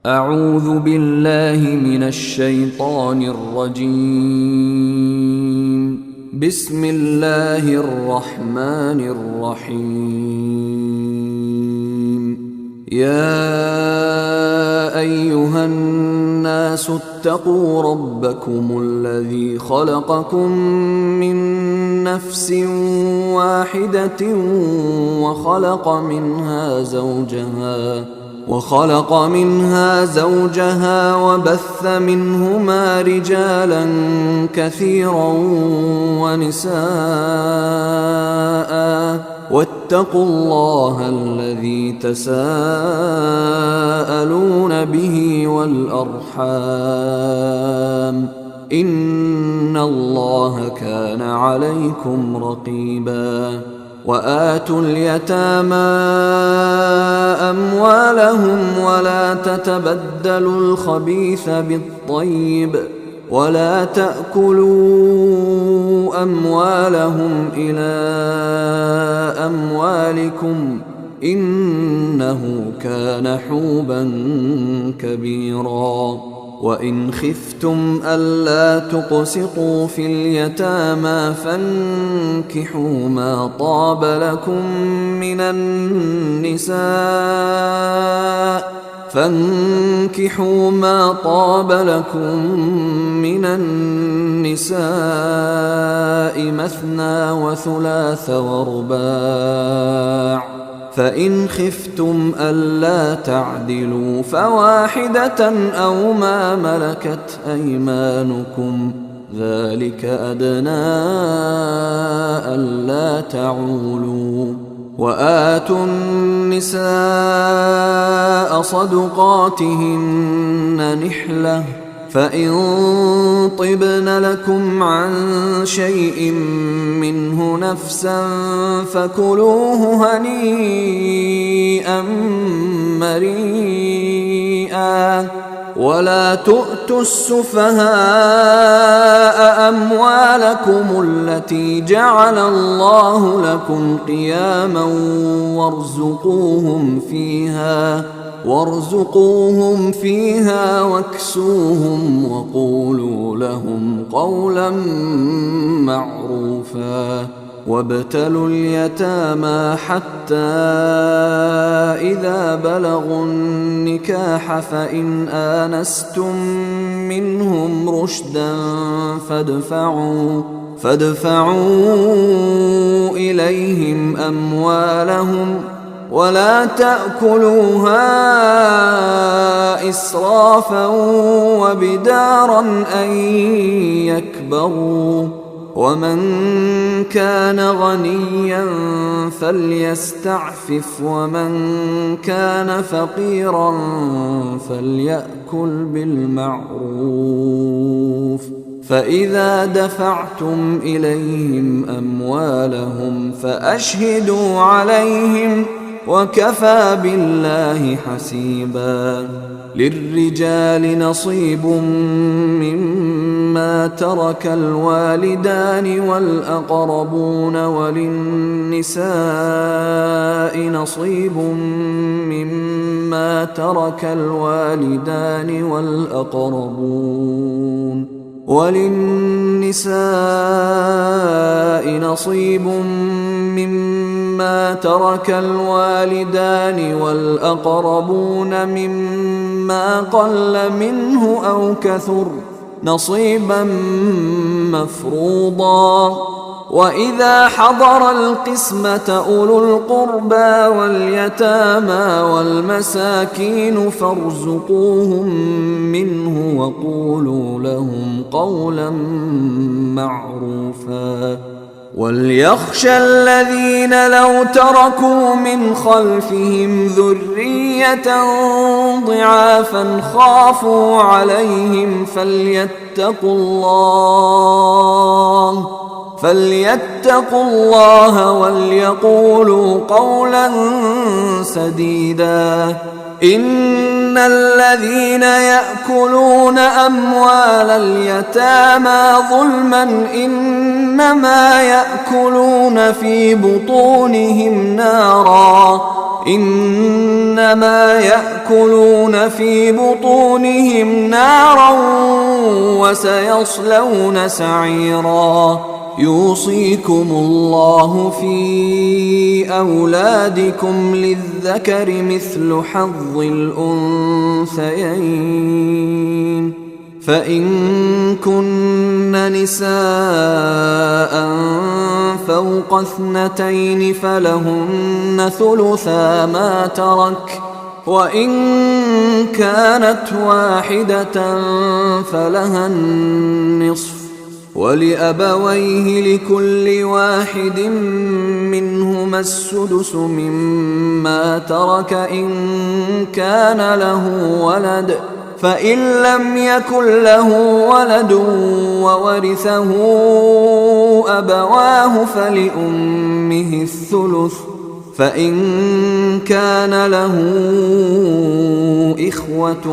أعوذ بالله من الشيطان الرجيم. بسم الله الرحمن الرحيم. يا أيها الناس اتقوا ربكم الذي خلقكم من نفس واحدة وخلق منها زوجها وبث منهما رجالا كثيرا ونساء، واتقوا الله الذي تساءلون به والأرحام، إن الله كان عليكم رقيبا. وآتوا اليتامى أموالهم ولا تتبدلوا الخبيث بالطيب، ولا تأكلوا أموالهم إلى أموالكم، إنه كان حوبا كبيرا. وإن خفتم ألا تقسطوا في اليتامى فانكحوا ما طاب لكم من النساء مثنى وثلاث ورباع، فإن خفتم ألا تعدلوا فواحدة أو ما ملكت أيمانكم، ذلك أدنى ألا تعولوا. وآتوا النساء صدقاتهن نحلة، فإن طبن لكم عن شيء منه نفسا فكلوه هنيئا مريئا. ولا تؤتوا السفهاء أموالكم التي جعل الله لكم قياما وارزقوهم فيها واكسوهم وقولوا لهم قولا معروفا. وابتلوا اليتامى حتى إذا بلغوا النكاح فإن آنستم منهم رشدا فادفعوا إليهم أموالهم، ولا تأكلوها إسرافا وبدارا أن يكبروا. ومن كان غنيا فليستعفف، ومن كان فقيرا فليأكل بالمعروف. فإذا دفعتم إليهم أموالهم فأشهدوا عليهم، وكفى بالله حسيبا. للرجال نصيب مما ترك الوالدان والأقربون، وللنساء نصيب مما ترك الوالدان والأقربون مما قل منه أو كثر، نصيبا مفروضا. وإذا حضر القسمة أولو القربى واليتامى والمساكين فارزقوهم منه وقولوا لهم قولا معروفا. وليخشى الذين لو تركوا من خلفهم ذرية ضعافا خافوا عليهم فليتقوا الله وليقولوا قولا سديدا. إن الذين يأكلون أموال اليتامى ظلما إنما يأكلون في بطونهم نارا وسيصلون سعيرا. يوصيكم الله في أولادكم للذكر مثل حظ الأنثيين، فإن كن نساء فوق 2 فلهن ثلثا ما ترك، وإن كانت واحدة فلها النصف، ولأبويه لكل واحد منهما السدس مما ترك إن كان له ولد، فإن لم يكن له ولد وورثه أبواه فلأمه الثلث، فإن كان له إخوة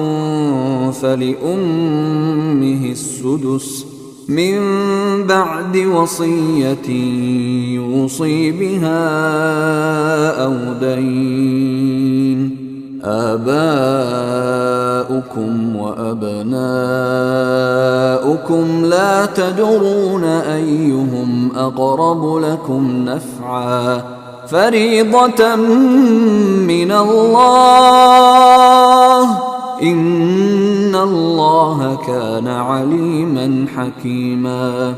فلأمه السدس من بعد وصية يوصي بها أو دين. آباؤكم وأبناؤكم لا تدرون أيهم أقرب لكم نفعا، فريضة من الله، إن الله كان عليما حكيما.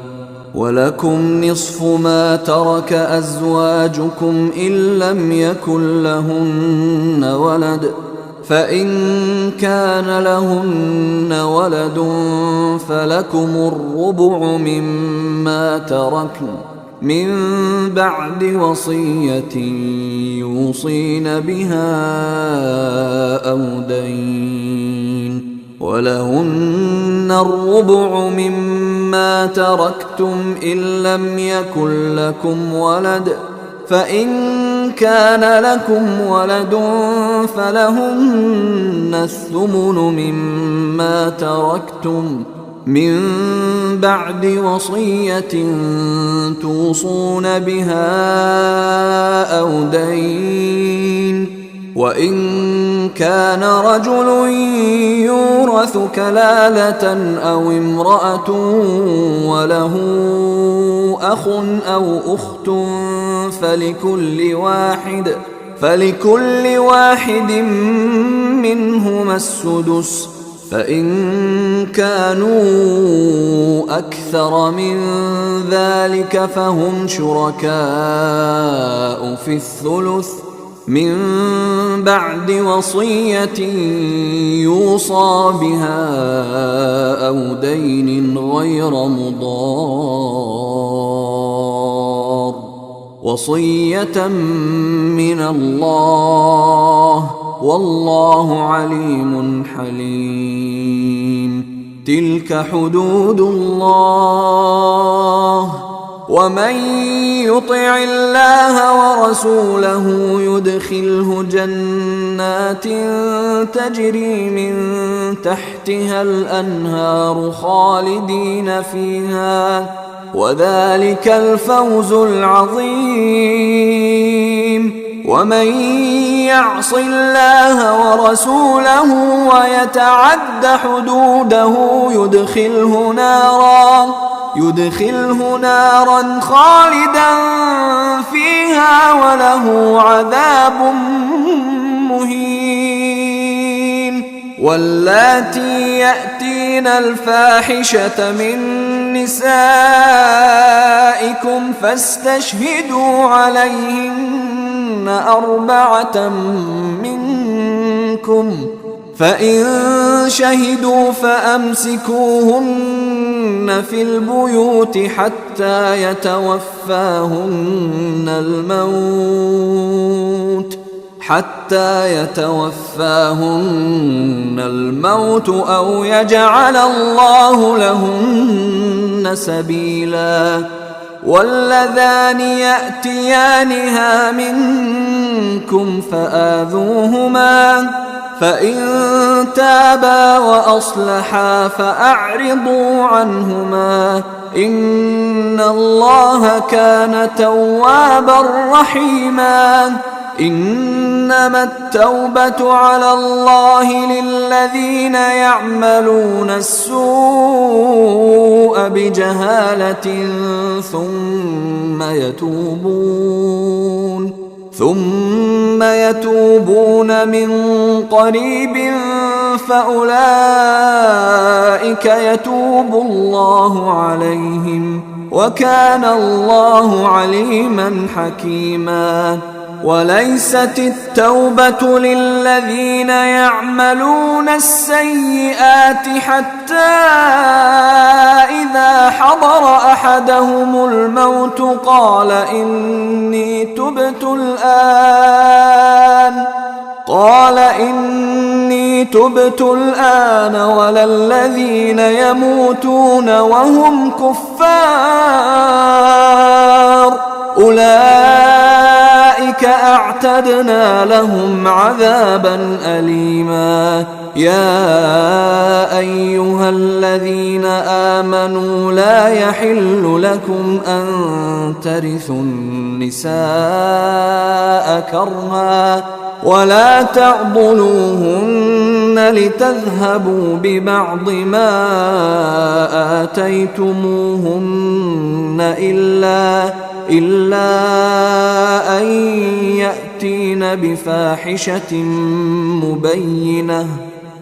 ولكم نصف ما ترك أزواجكم إن لم يكن لهن ولد، فإن كان لهن ولد فلكم الربع مما تركن من بعد وصية يوصين بها أو دين، ولهن الربع مما تركتم إن لم يكن لكم ولد، فإن كان لكم ولد فلهن الثمن مما تركتم من بعد وصية توصون بها أو دين. وإن كان رجل يورث كلالة أو امرأة وله أخ أو أخت فلكل واحد منهما السدس، فإن كانوا أكثر من ذلك فهم شركاء في الثلث من بعد وصية يوصى بها أو دين غير مضار، وصية من الله، والله عليم حليم. تلك حدود الله، ومن يطع الله ورسوله يدخله جنات تجري من تحتها الأنهار خالدين فيها، وذلك الفوز العظيم. ومن يعص الله ورسوله ويتعد حدوده يدخله نارا خالدا فيها وله عذاب مهين. واللاتي يأتين الفاحشة من نسائكم فاستشهدوا عليهن 4 منكم، فإن شهدوا فأمسكوهن في البيوت حتى يتوفاهن الموت أو يجعل الله لهن سبيلا. واللذان يأتيانها منكم فإن تابا وأصلحا فأعرضوا عنهما إن الله كان توابا رحيما. إنما التوبة على الله للذين يعملون السوء بجهالة ثم يتوبون من قريب فأولئك يتوب الله عليهم وكان الله عليما حكيما. وليست التوبة للذين يعملون السيئات حتى إذا حضر أحدهم الموت قال إني تبت الآن ولا الذين يموتون وهم كفار أولئك أعتدنا لهم عذابا أليما. يا أيها الذين آمنوا لا يحل لكم أن ترثوا النساء كرها ولا تعضلوهن لتذهبوا ببعض ما آتيتموهن إلا أن يأتين بفاحشة مبينة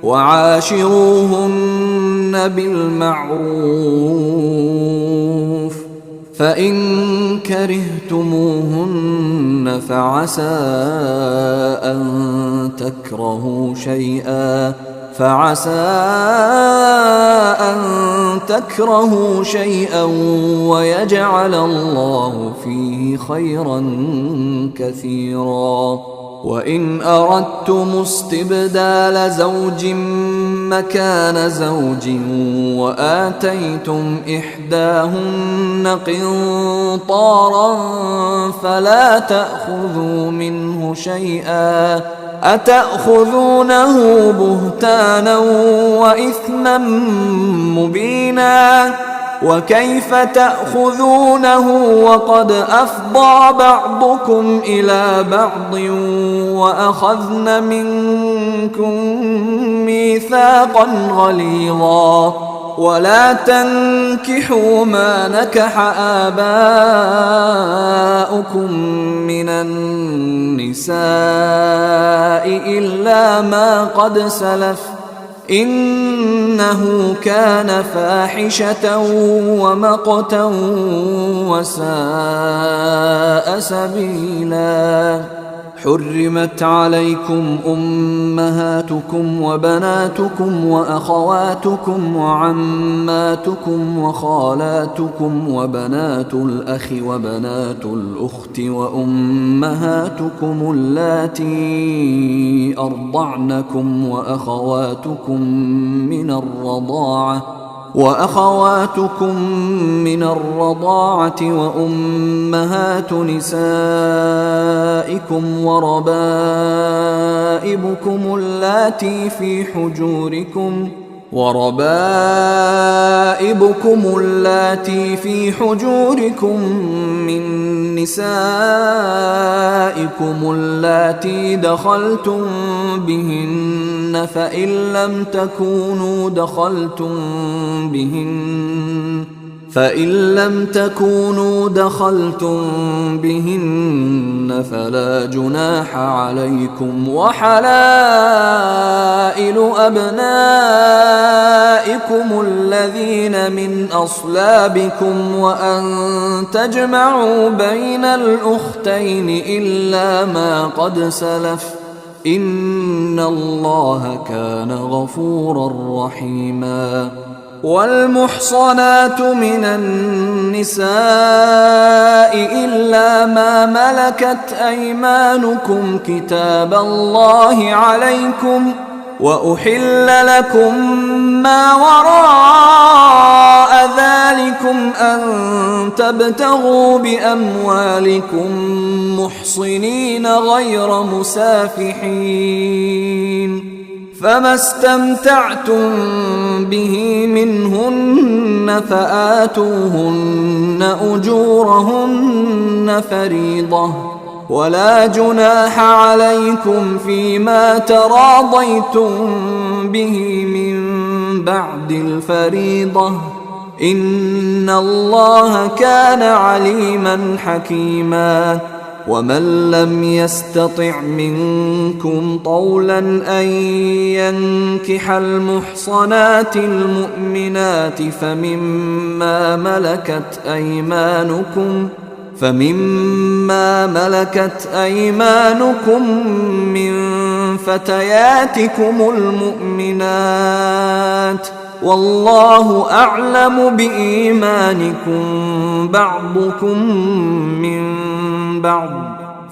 وعاشروهن بالمعروف فإن كرهتموهن فعسى أن تكرهوا شيئا ويجعل الله فيه خيرا كثيرا. وإن أردتم استبدال زوج مكان زوج وآتيتم إحداهن قنطارا فلا تأخذوا منه شيئا أتأخذونه بهتانا وإثما مبينا. وكيف تأخذونه وقد أفضى بعضكم إلى بعض وأخذن منكم ميثاقا غليظا. ولا تنكحوا ما نكح آباؤكم من النساء إلا ما قد سلف إنه كان فاحشة ومقتا وساء سبيلا. حرمت عليكم أمهاتكم وبناتكم وأخواتكم وعماتكم وخالاتكم وبنات الأخ وبنات الأخت وأمهاتكم اللاتي أرضعنكم وأخواتكم من الرضاعة وأمهات نسائكم وربائبكم اللاتي في حجوركم من نسائكم اللاتي دخلتم بهن فإن لم تكونوا دخلتم بهن فلا جناح عليكم. وحلائل أبنائكم الذين من أصلابكم وأن تجمعوا بين الأختين إلا ما قد سلف إن الله كان غفورا رحيما. والمحصنات من النساء إلا ما ملكت أيمانكم كتاب الله عليكم وأحل لكم ما وراء ذلكم أن تبتغوا بأموالكم محصنين غير مسافحين فما استمتعتم به منهن فآتوهن أجورهن فريضة، ولا جناح عليكم فيما تراضيتم به من بعد الفريضة، إن الله كان عليما حكيما. ومن لم يستطع منكم طولا أن ينكح المحصنات المؤمنات فمما ملكت أيمانكم من فتياتكم المؤمنات، والله أعلم بإيمانكم بعضكم من بعض،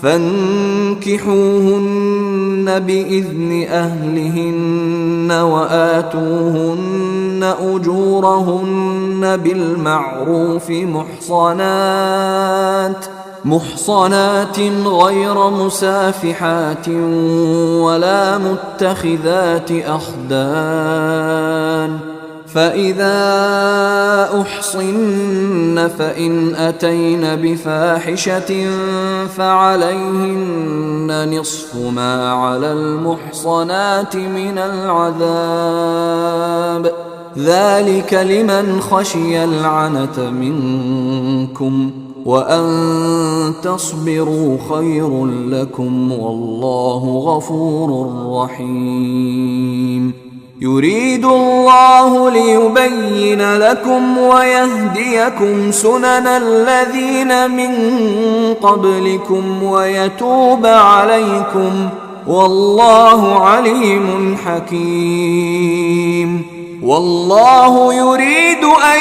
فانكحوهن بإذن أهلهن وآتوهن أجورهن بالمعروف محصنات غير مسافحات ولا متخذات أخدان، فإذا أحصن فإن أتين بفاحشة فعليهن نصف ما على المحصنات من العذاب، ذلك لمن خشي العنة منكم، وأن تصبروا خير لكم، والله غفور رحيم. يريد الله ليبين لكم ويهديكم سنن الذين من قبلكم ويتوب عليكم، والله عليم حكيم. والله يريد أن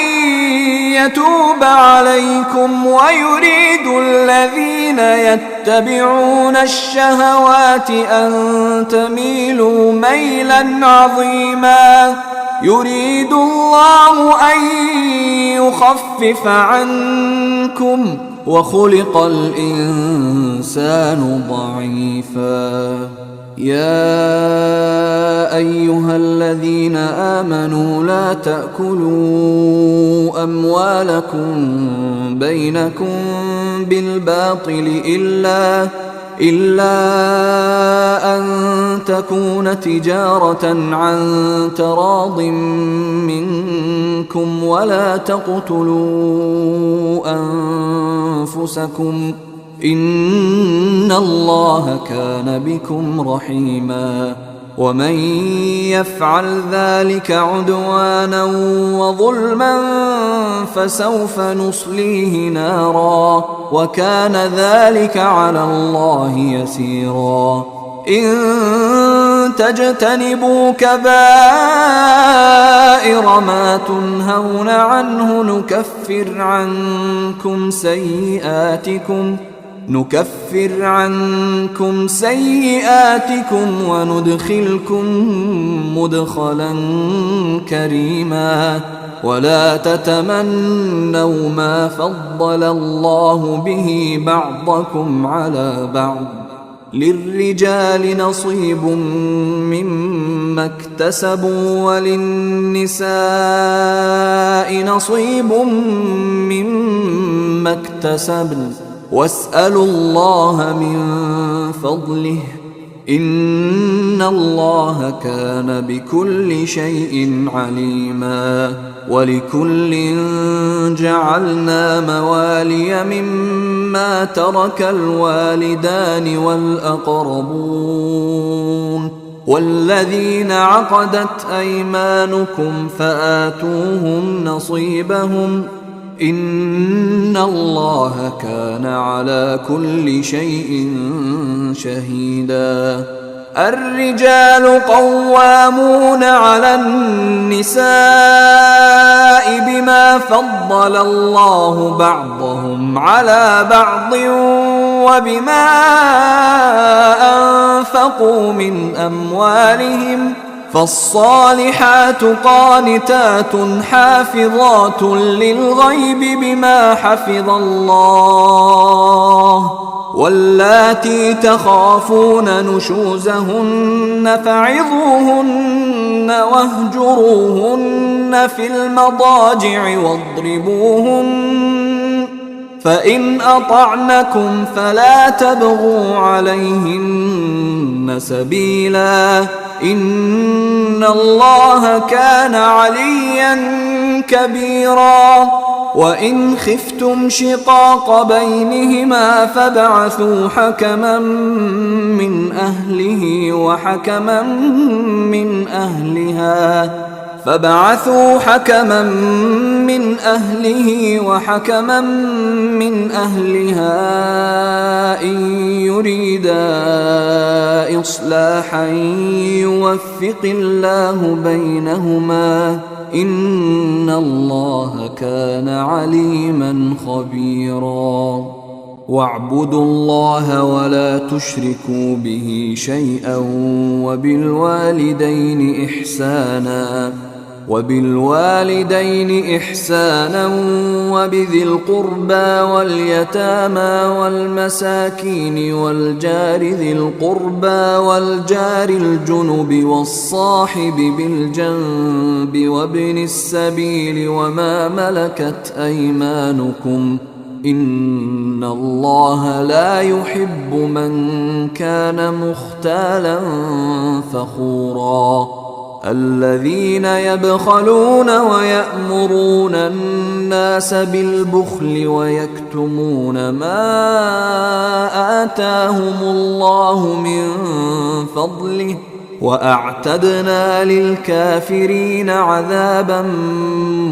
يتوب عليكم ويريد الذين يتبعون الشهوات أن تميلوا ميلا عظيما. يريد الله أن يخفف عنكم وخلق الإنسان ضعيفا. يا أيها الذين آمنوا لا تأكلوا أموالكم بينكم بالباطل إلا أن تكون تجارة عن تراض منكم، ولا تقتلوا أنفسكم، إن الله كان بكم رحيما. ومن يفعل ذلك عدوانا وظلما فسوف نصليه نارا، وكان ذلك على الله يسيرا. إن تجتنبوا كبائر ما تنهون عنه نكفر عنكم سيئاتكم وندخلكم مدخلا كريما. ولا تتمنوا ما فضل الله به بعضكم على بعض، للرجال نصيب مما اكتسبوا وللنساء نصيب مما اكتسبن، واسألوا الله من فضله، إن الله كان بكل شيء عليما. ولكل جعلنا موالي مما ترك الوالدان والأقربون والذين عقدت أيمانكم فآتوهم نصيبهم، إن الله كان على كل شيء شهيدا. الرجال قوامون على النساء بما فضل الله بعضهم على بعض وبما أنفقوا من أموالهم، فالصالحات قانتات حافظات للغيب بما حفظ الله، واللاتي تخافون نشوزهن فعظوهن واهجروهن في المضاجع واضربوهن، فإن أطعنكم فلا تبغوا عليهن سبيلا، إن الله كان عليا كبيرا. وإن خفتم شقاق بينهما فابعثوا حكما من أهله وحكما من أهلها إن يريدا إصلاحا يوفق الله بينهما، إن الله كان عليما خبيرا. واعبدوا الله ولا تشركوا به شيئا وبالوالدين إحسانا وبذي القربى واليتامى والمساكين والجار ذي القربى والجار الجنب والصاحب بالجنب وابن السبيل وما ملكت أيمانكم، إن الله لا يحب من كان مختالا فخورا. الذين يبخلون ويأمرون الناس بالبخل ويكتمون ما آتاهم الله من فضله، وأعتدنا للكافرين عذابا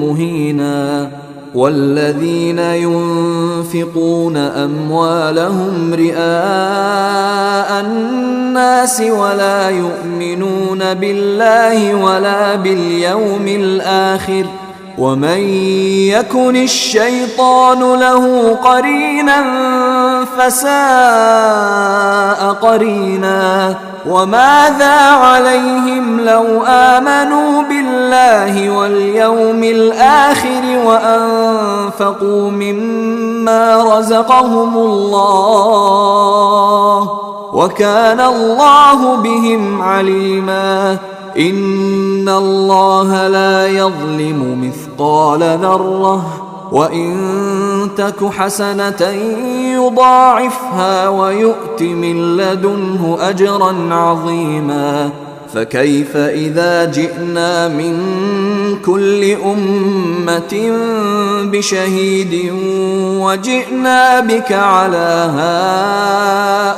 مهينا. والذين ينفقون أموالهم رئاء الناس ولا يؤمنون بالله ولا باليوم الآخر، ومن يكن الشيطان له قرينا فساء قرينا. وماذا عليهم لو آمنوا بالله واليوم الآخر وأنفقوا مما رزقهم الله، وكان الله بهم عليما. إن الله لا يظلم مثقال ذرة، وإن تك حسنة يضاعفها ويؤت من لدنه أجرا عظيما. فكيف إذا جئنا من كل أمة بشهيد وجئنا بك على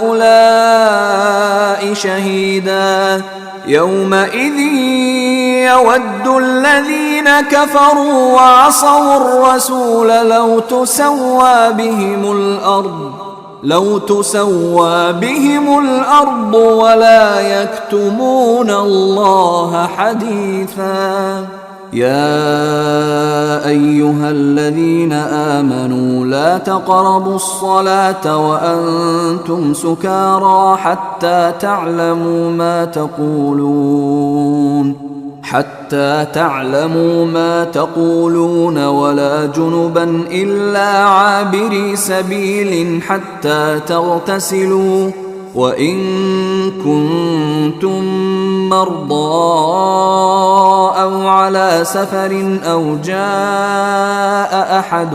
هؤلاء شهيدا، يومئذ يود الذين كفروا وعصوا الرسول لو تسوى بهم الأرض ولا يكتمون الله حديثا. يا أيها الذين آمنوا لا تقربوا الصلاة وأنتم سكارى حتى تعلموا ما تقولون ولا جنبا إلا عابري سبيل حتى تغتسلوا، وإن كنتم مرضى أو على سفر أو جاء أحد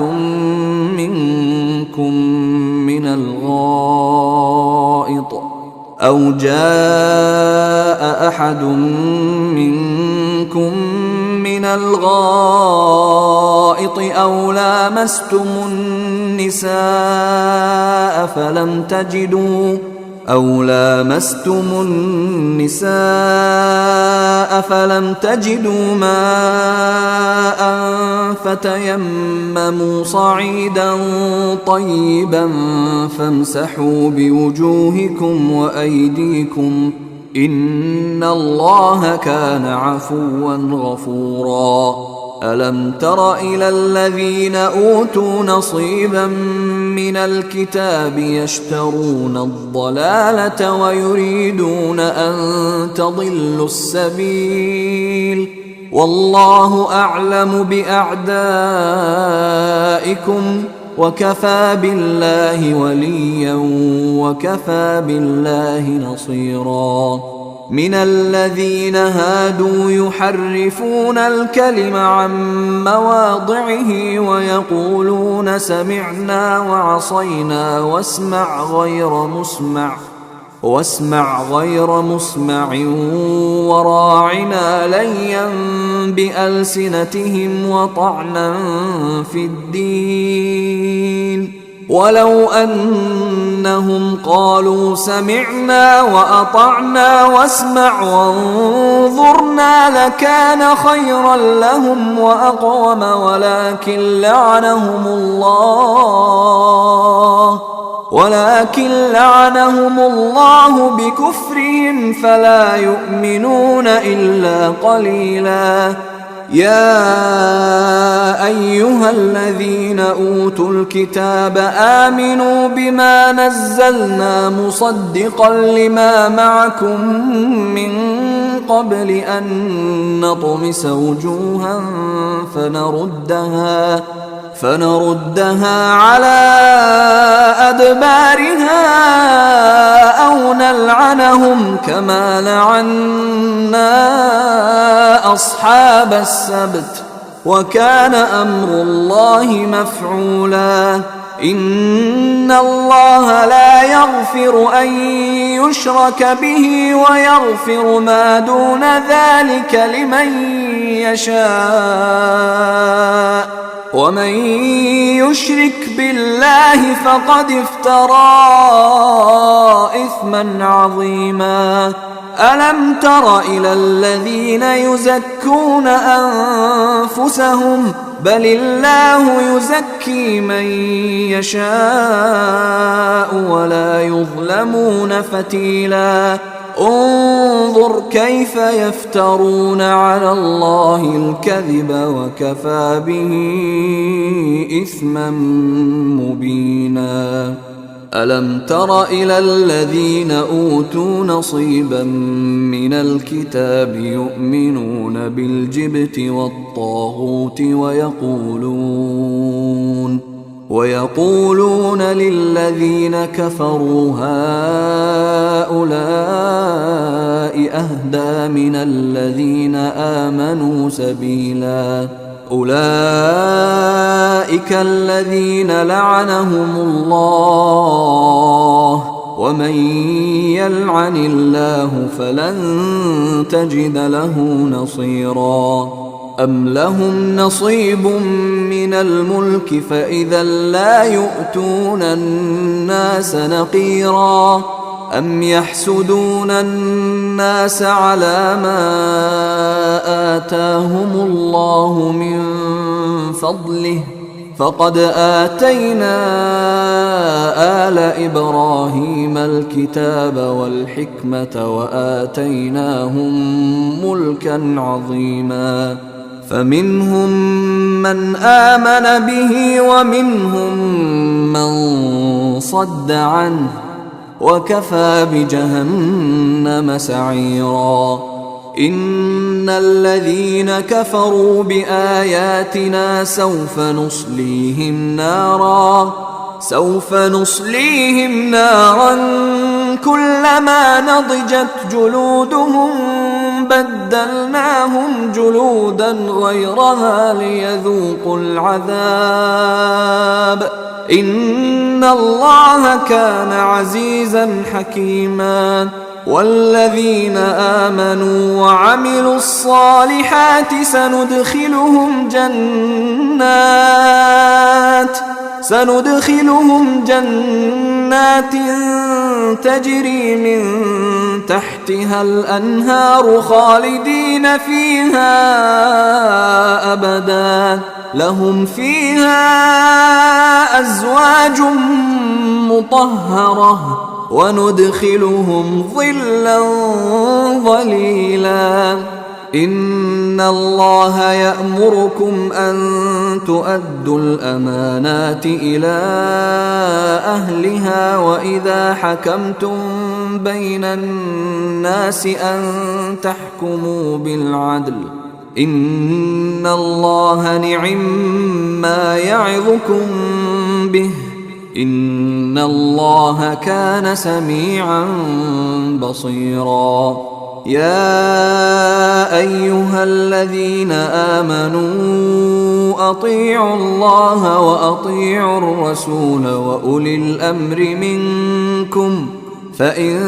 منكم من الغائط أو لامستم النساء فلم تجدوا ماء فتيمموا صعيدا طيبا فامسحوا بوجوهكم وأيديكم، إن الله كان عفوا غفورا. ألم تر إلى الذين أوتوا نصيبا من الكتاب يشترون الضلالة ويريدون أن تضلوا السبيل، والله أعلم بأعدائكم وكفى بالله وليا وكفى بالله نصيرا. من الذين هادوا يحرفون الكلم عن مواضعه ويقولون سمعنا وعصينا واسمع غير مسمع وراعنا ليا بألسنتهم وطعنا في الدين. ولو أنهم قالوا سمعنا وأطعنا واسمع وانظرنا لكان خيرا لهم وأقوم ولكن لعنهم الله بكفرهم فلا يؤمنون إلا قليلا. يا أيها الذين أوتوا الكتاب آمنوا بما نزلنا مصدقا لما معكم من قبل أن نطمس وجوها فنردها على أدبارها أو نلعنهم كما لعنا أصحاب السبت وكان أمر الله مفعولا. إن الله لا يغفر أن يشرك به ويغفر ما دون ذلك لمن يشاء ومن يشرك بالله فقد افترى إثما عظيما. ألم تر إلى الذين يزكون أنفسهم بل الله يزكي من يشاء ولا يظلمون فتيلا. انظر كيف يفترون على الله الكذب وكفى به إثما مبينا. ألم تر إلى الذين أوتوا نصيبا من الكتاب يؤمنون بالجبت والطاغوت ويقولون للذين كفروا هؤلاء أهدى من الذين آمنوا سبيلا. أولئك الذين لعنهم الله ومن يلعن الله فلن تجد له نصيرا. أم لهم نصيب من الملك فإذا لا يؤتون الناس نقيرا. أم يحسدون الناس على ما آتاهم الله من فضله فقد آتينا آل إبراهيم الكتاب والحكمة وآتيناهم ملكا عظيما. فمنهم من آمن به ومنهم من صد عنه وكفى بجهنم سعيرا. إن الذين كفروا بآياتنا سوف نصليهم نارا كلما نضجت جلودهم بدلناهم جلودا غيرها ليذوقوا العذاب إن الله كان عزيزا حكيما. والذين آمنوا وعملوا الصالحات سندخلهم جنات تجري من تحتها الأنهار خالدين فيها أبدا لهم فيها أزواج مطهرة وندخلهم ظلا ظليلا. إن الله يأمركم أن تؤدوا الأمانات إلى أهلها وإذا حكمتم بين الناس أن تحكموا بالعدل إن الله نعم ما يعظكم به إن الله كان سميعا بصيرا. يا أيها الذين آمنوا أطيعوا الله وأطيعوا الرسول وأولي الأمر منكم فإن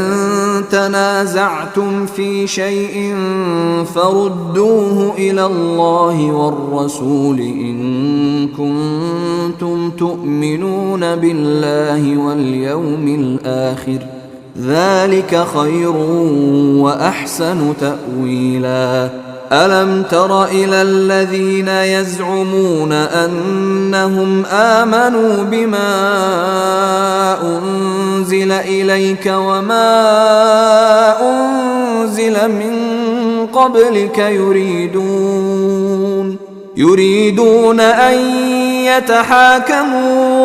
تنازعتم في شيء فردوه إلى الله والرسول إن كنتم تؤمنون بالله واليوم الآخر ذلك خير وأحسن تأويلا. ألم تر إلى الذين يزعمون أنهم آمنوا بما أنزل إليك وما أنزل من قبلك يريدون أن يتحاكموا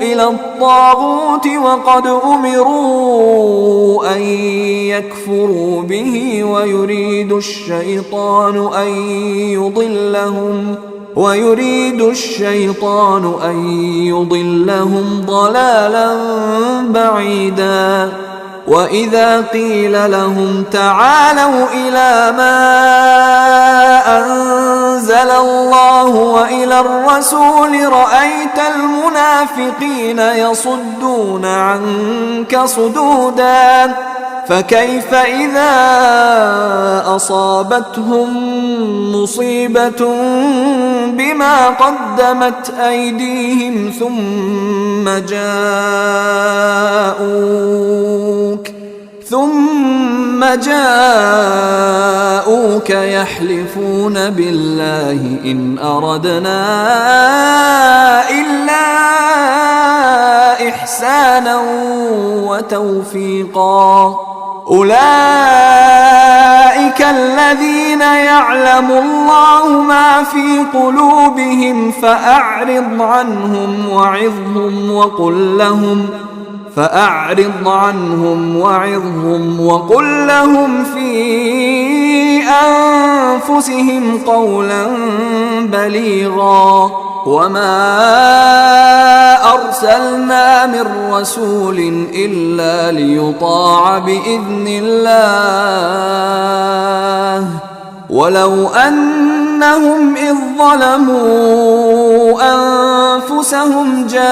إلى الطاغوت وقد أمروا أن يكفروا به ويريد الشيطان أن يضلهم ضلالا بعيدا. وإذا قيل لهم تعالوا إلى ما أنزل الله وإلى الرسول رأيت المنافقين يصدون عنك صدودا. فكيف إذا أصابتهم مصيبة بما قدمت أيديهم ثم جاءوك يحلفون بالله إن أردنا إلا إحسانا وتوفيقا. أولئك الذين يعلم الله ما في قلوبهم فأعرض عنهم وقل لهم في أنفسهم قولا بليغا. وما أرسلنا من رسول إلا ليطاع بإذن الله ولو أنهم إذ ظلموا أنفسهم جاءوك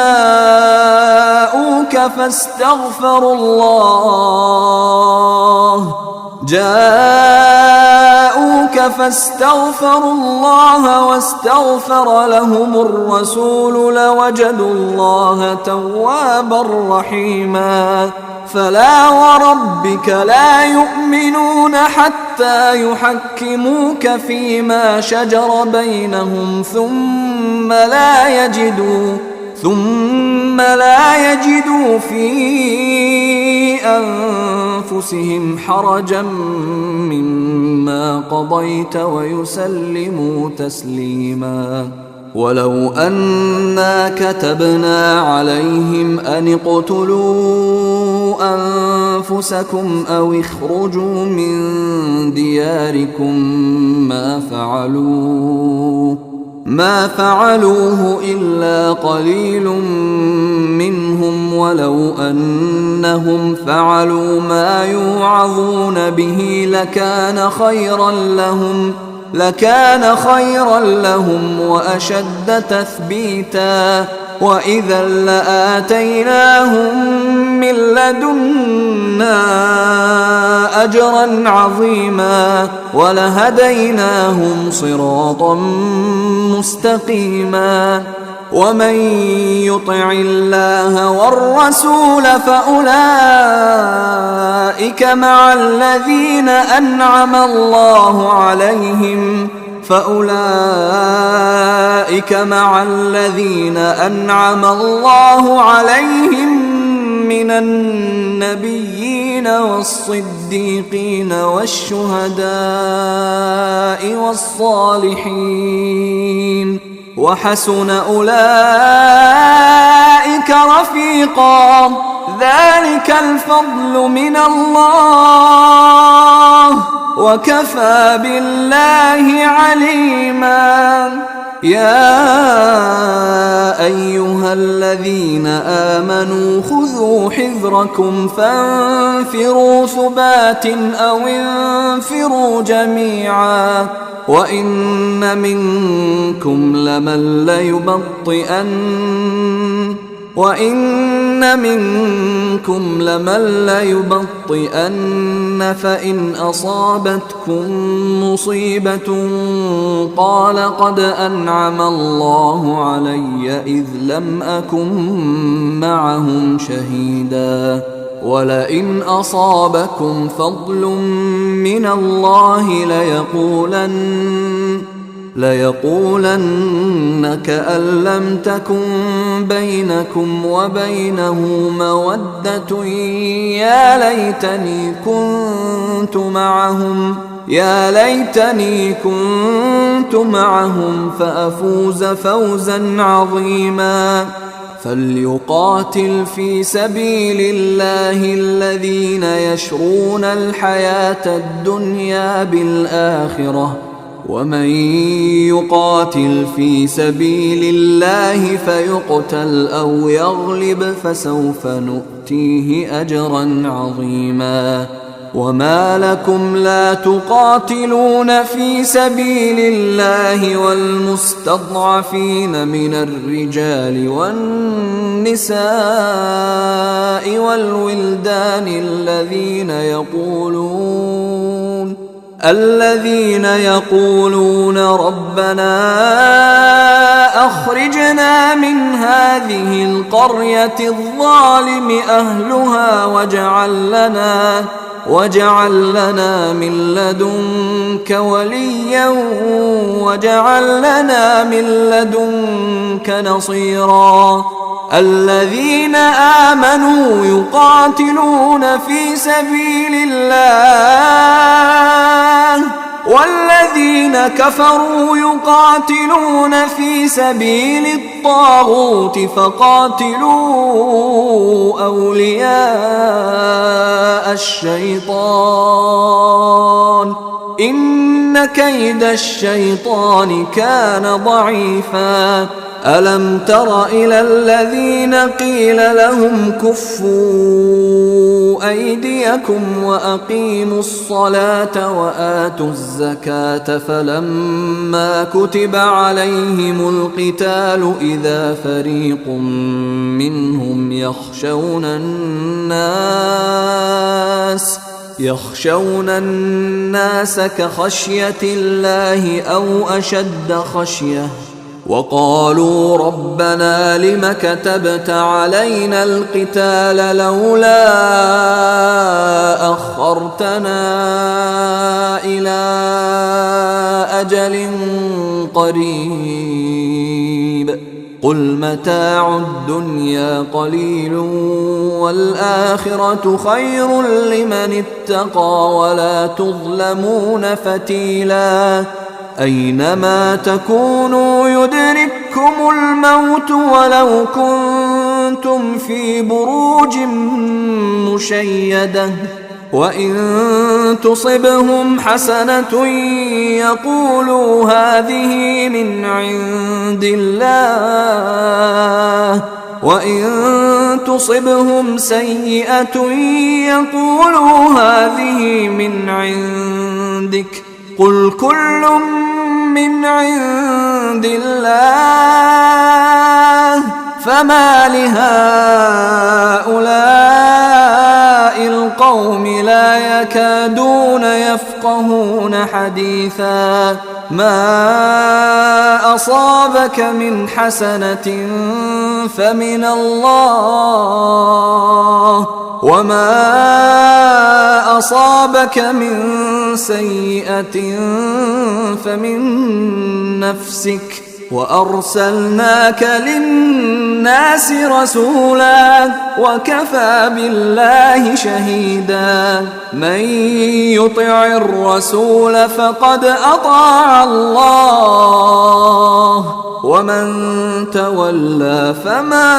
فاستغفروا الله واستغفر لهم الرسول لوجدوا الله توابا رحيما. فلا وربك لا يؤمنون حتى يحكموك فيما شجر بينهم ثم لا يجدوا في أنفسهم حرجا مما قضيت ويسلموا تسليما. ولو أنا كتبنا عليهم أن اقتلوا أنفسكم أو اخرجوا من دياركم ما فعلوه إلا قليل منهم ولو أنهم فعلوا ما يوعظون به لكان خيرا لهم وأشد تثبيتا. وإذا لآتيناهم من لدنا أجرا عظيما ولهديناهم صراطا مستقيما. ومن يطع الله والرسول فأولئك مع الذين أنعم الله عليهم من النبيين والصديقين والشهداء والصالحين وحسن أولئك رفيقا. ذلك الفضل من الله وكفى بالله عليما. يا أيها الذين آمنوا خذوا حذركم فانفروا ثبات أو انفروا جميعا وإن منكم لمن ليبطئن فإن أصابتكم مصيبة قال قد أنعم الله علي إذ لم أكن معهم شهيدا ولئن أصابكم فضل من الله ليقولن كأن لم تكن بينكم وبينه مودة يا ليتني كنت معهم فأفوز فوزا عظيما فليقاتل في سبيل الله الذين يشرون الحياة الدنيا بالآخرة ومن يقاتل في سبيل الله فيقتل أو يغلب فسوف نؤتيه أجرا عظيما وما لكم لا تقاتلون في سبيل الله والمستضعفين من الرجال والنساء والولدان الذين يقولون ربنا أخرجنا من هذه القرية الظالم أهلها واجعل لنا من لدنك وليا واجعل لنا من لدنك نصيرا الذين آمنوا يقاتلون في سبيل الله والذين كفروا يقاتلون في سبيل الطاغوت فقاتلوا أولياء الشيطان إن كيد الشيطان كان ضعيفا ألم تر إلى الذين قيل لهم كفوا أيديكم وأقيموا الصلاة وآتوا الزكاة فلما كتب عليهم القتال إذا فريق منهم يخشون الناس كخشية الله أو أشد خشية وقالوا ربنا لم كتبت علينا القتال لولا أخرتنا إلى أجل قريب قل متاع الدنيا قليل والآخرة خير لمن اتقى ولا تظلمون فتيلا أينما تكونوا يدرككم الموت ولو كنتم في بروج مشيدة وإن تصبهم حسنة يقولوا هذه من عند الله وإن تصبهم سيئة يقولوا هذه من عندك قل كل من عند الله فما لهؤلاء القوم لا يكادون يفقهون حديثا ما أصابك من حسنة فمن الله وما أصابك من سيئة فمن نفسك وأرسلناك للناس رسولا وكفى بالله شهيدا من يطع الرسول فقد أطاع الله ومن تولى فما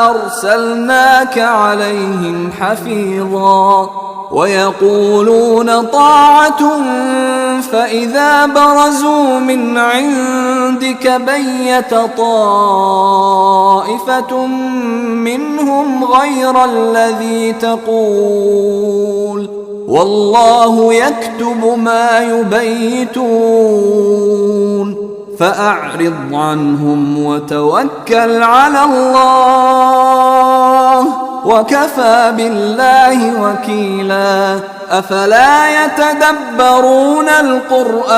أرسلناك عليهم حفيظا ويقولون طاعة فإذا برزوا من عندك بيت طائفة منهم غير الذي تقول والله يكتب ما يبيتون فأعرض عنهم وتوكل على الله وكفى بالله وكيلا أفلا يتدبرون القرآن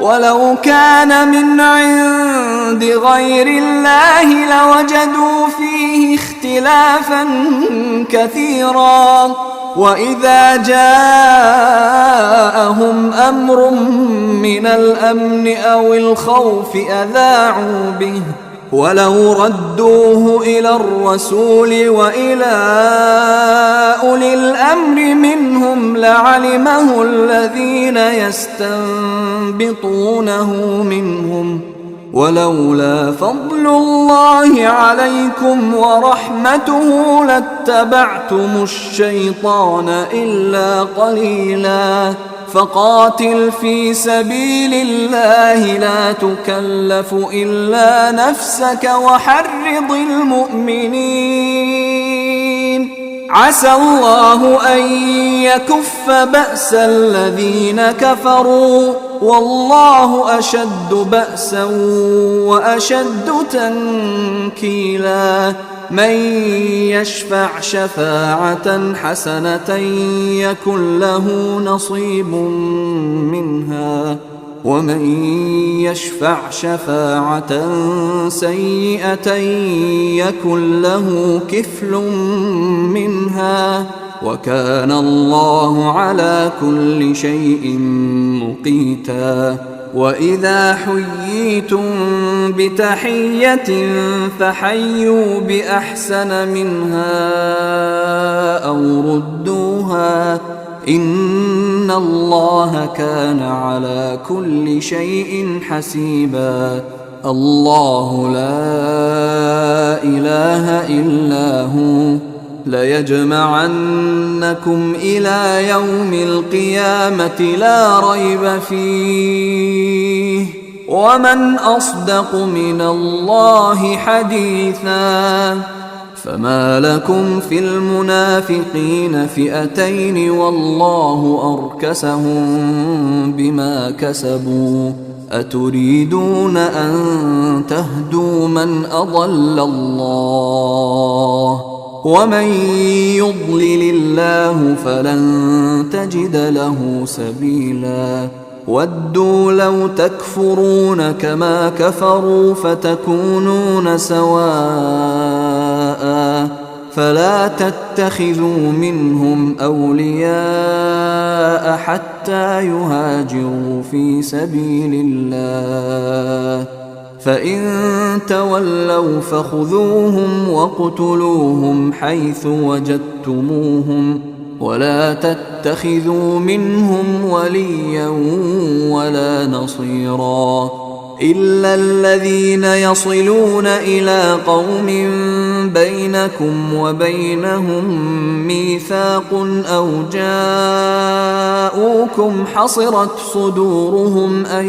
ولو كان من عند غير الله لوجدوا فيه اختلافا كثيرا وإذا جاءهم أمر من الأمن أو الخوف أذاعوا به ولو ردوه إلى الرسول وإلى أولي الأمر منهم لعلمه الذين يستنبطونه منهم ولولا فضل الله عليكم ورحمته لاتبعتم الشيطان إلا قليلا فقاتل في سبيل الله لا تكلف إلا نفسك وحرض المؤمنين عسى الله أن يكف بأس الذين كفروا والله أشد بأسا وأشد تنكيلا من يشفع شفاعة حسنة يكن له نصيب منها ومن يشفع شفاعة سيئة يكن له كفل منها وكان الله على كل شيء مقيتا وإذا حييتم بتحية فحيوا بأحسن منها أو ردوها إن الله كان على كل شيء حسيبا الله لا إله إلا هو ليجمعنكم إلى يوم القيامة لا ريب فيه ومن أصدق من الله حديثا فما لكم في المنافقين فئتين والله أركسهم بما كسبوا أتريدون أن تهدوا من أضل الله ومن يضلل الله فلن تجد له سبيلا ودوا لو تكفرون كما كفروا فتكونون سواء فلا تتخذوا منهم أولياء حتى يهاجروا في سبيل الله فإن تولوا فخذوهم واقتلوهم حيث وجدتموهم ولا تتخذوا منهم وليا ولا نصيرا إلا الذين يصلون إلى قوم بينكم وبينهم ميثاق أو جاءوكم حصرت صدورهم أن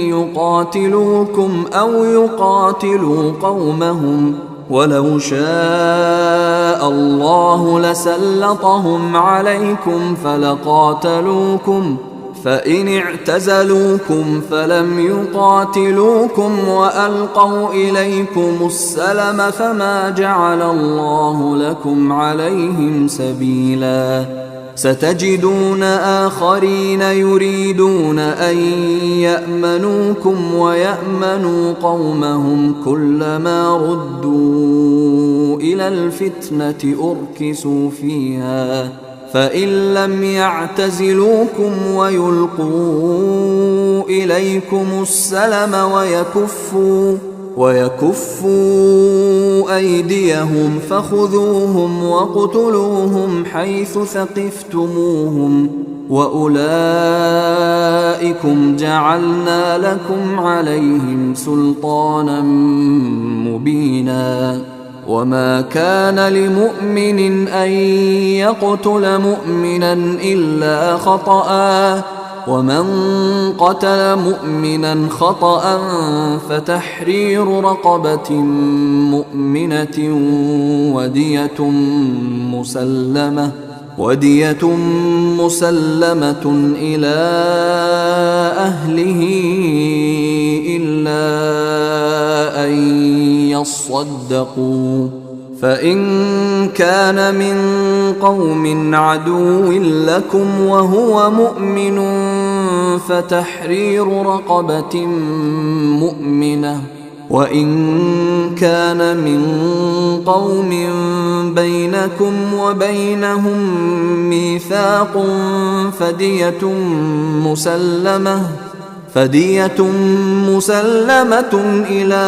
يقاتلوكم أو يقاتلوا قومهم ولو شاء الله لسلطهم عليكم فلقاتلوكم فإن اعتزلوكم فلم يقاتلوكم وألقوا إليكم السلم فما جعل الله لكم عليهم سبيلا ستجدون آخرين يريدون أن يأمنوكم ويأمنوا قومهم كلما ردوا إلى الفتنة أركسوا فيها فإن لم يعتزلوكم ويلقوا إليكم السلم ويكفوا أيديهم فخذوهم واقتلوهم حيث ثقفتموهم وأولئكم أولئكم جعلنا لكم عليهم سلطانا مبينا وما كان لمؤمن أن يقتل مؤمنا إلا خطأ ومن قتل مؤمنا خطأ فتحرير رقبة مؤمنة ودية مسلمة إلى أهله إلا أن يصدقوا فإن كان من قوم عدو لكم وهو مؤمن فتحرير رقبة مؤمنة وإن كان من قوم بينكم وبينهم ميثاق فدية مسلمة إلى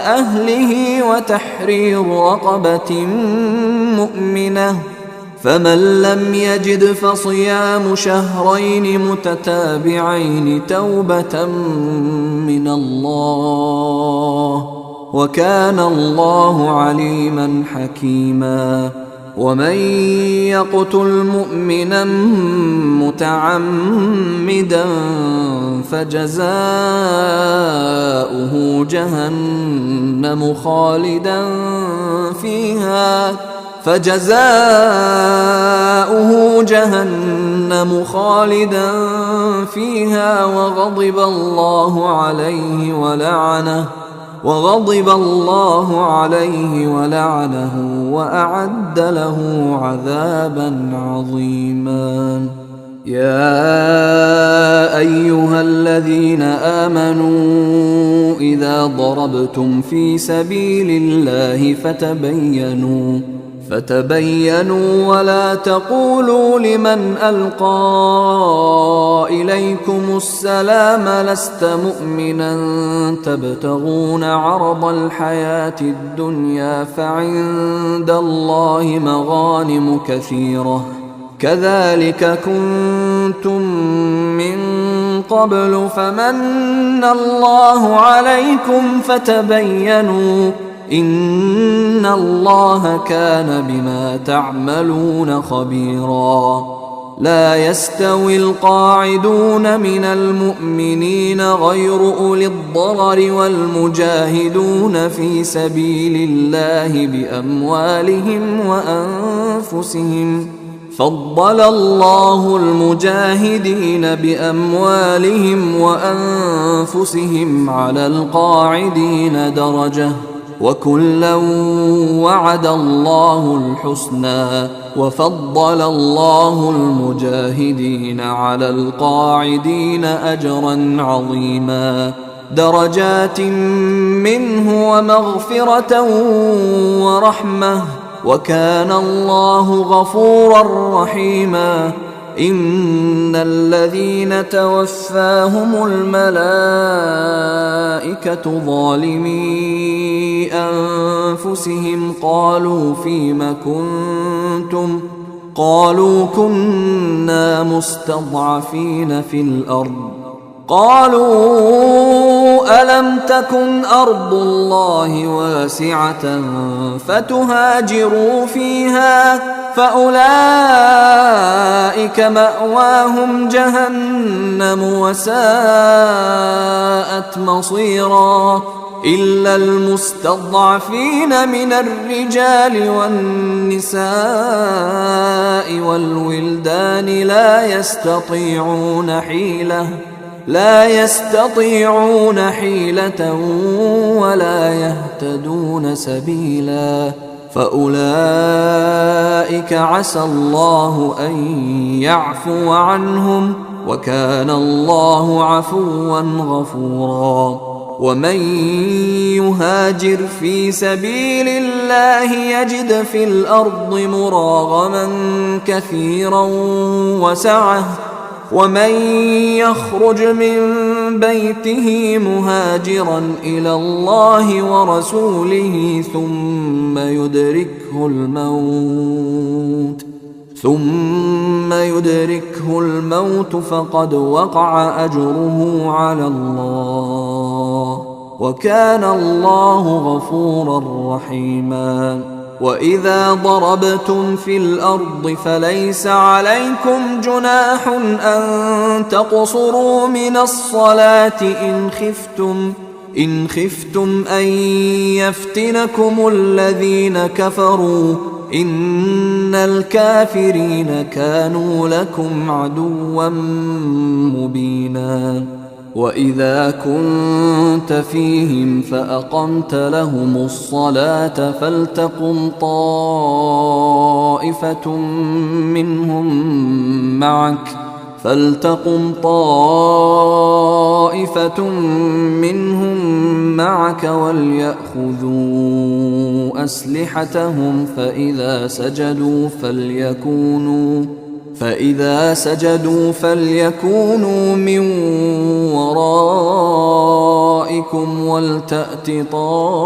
أهله وتحرير رقبة مؤمنة فمن لم يجد فصيام شهرين متتابعين توبة من الله وكان الله عليما حكيما ومن يقتل مؤمنا متعمدا فجزاؤه جهنم خالدا فيها وغضب الله عليه ولعنه وأعد له عذابا عظيما يا أيها الذين آمنوا إذا ضربتم في سبيل الله فتبينوا ولا تقولوا لمن ألقى إليكم السلام لست مؤمنا تبتغون عرض الحياة الدنيا فعند الله مغانم كثيرة كذلك كنتم من قبل فمن الله عليكم فتبينوا إن الله كان بما تعملون خبيرا لا يستوي القاعدون من المؤمنين غير أولي الضرر والمجاهدون في سبيل الله بأموالهم وأنفسهم فضل الله المجاهدين بأموالهم وأنفسهم على القاعدين درجة وكلا وعد الله الحسنى وفضل الله المجاهدين على القاعدين أجرا عظيما درجات منه ومغفرة ورحمة وكان الله غفورا رحيما إن الذين توفاهم الملائكة ظالمي أنفسهم قالوا فيم كنتم قالوا كنا مستضعفين في الأرض قالوا ألم تكن أرض الله واسعة فتهاجروا فيها فأولئك مأواهم جهنم وساءت مصيرا إلا المستضعفين من الرجال والنساء والولدان لا يستطيعون حيلة ولا يهتدون سبيلا فأولئك عسى الله أن يعفو عنهم وكان الله عفوا غفورا ومن يهاجر في سبيل الله يجد في الأرض مراغما كثيرا وسعة ومن يخرج من بيته مهاجرا إلى الله ورسوله ثم يدركه الموت ثم يدركه الموت فقد وقع أجره على الله، وكان الله غفورا رحيما. وإذا ضربتم في الأرض فليس عليكم جناح أن تقصروا من الصلاة إن خفتم أن يفتنكم الذين كفروا، إن الكافرين كانوا لكم عدوا مبينا. وإذا كنت فيهم فأقمت لهم الصلاة فلتقم طائفة منهم معك وليأخذوا أسلحتهم، فإذا سجدوا فليكونوا من ورائكم ولتأت طائفة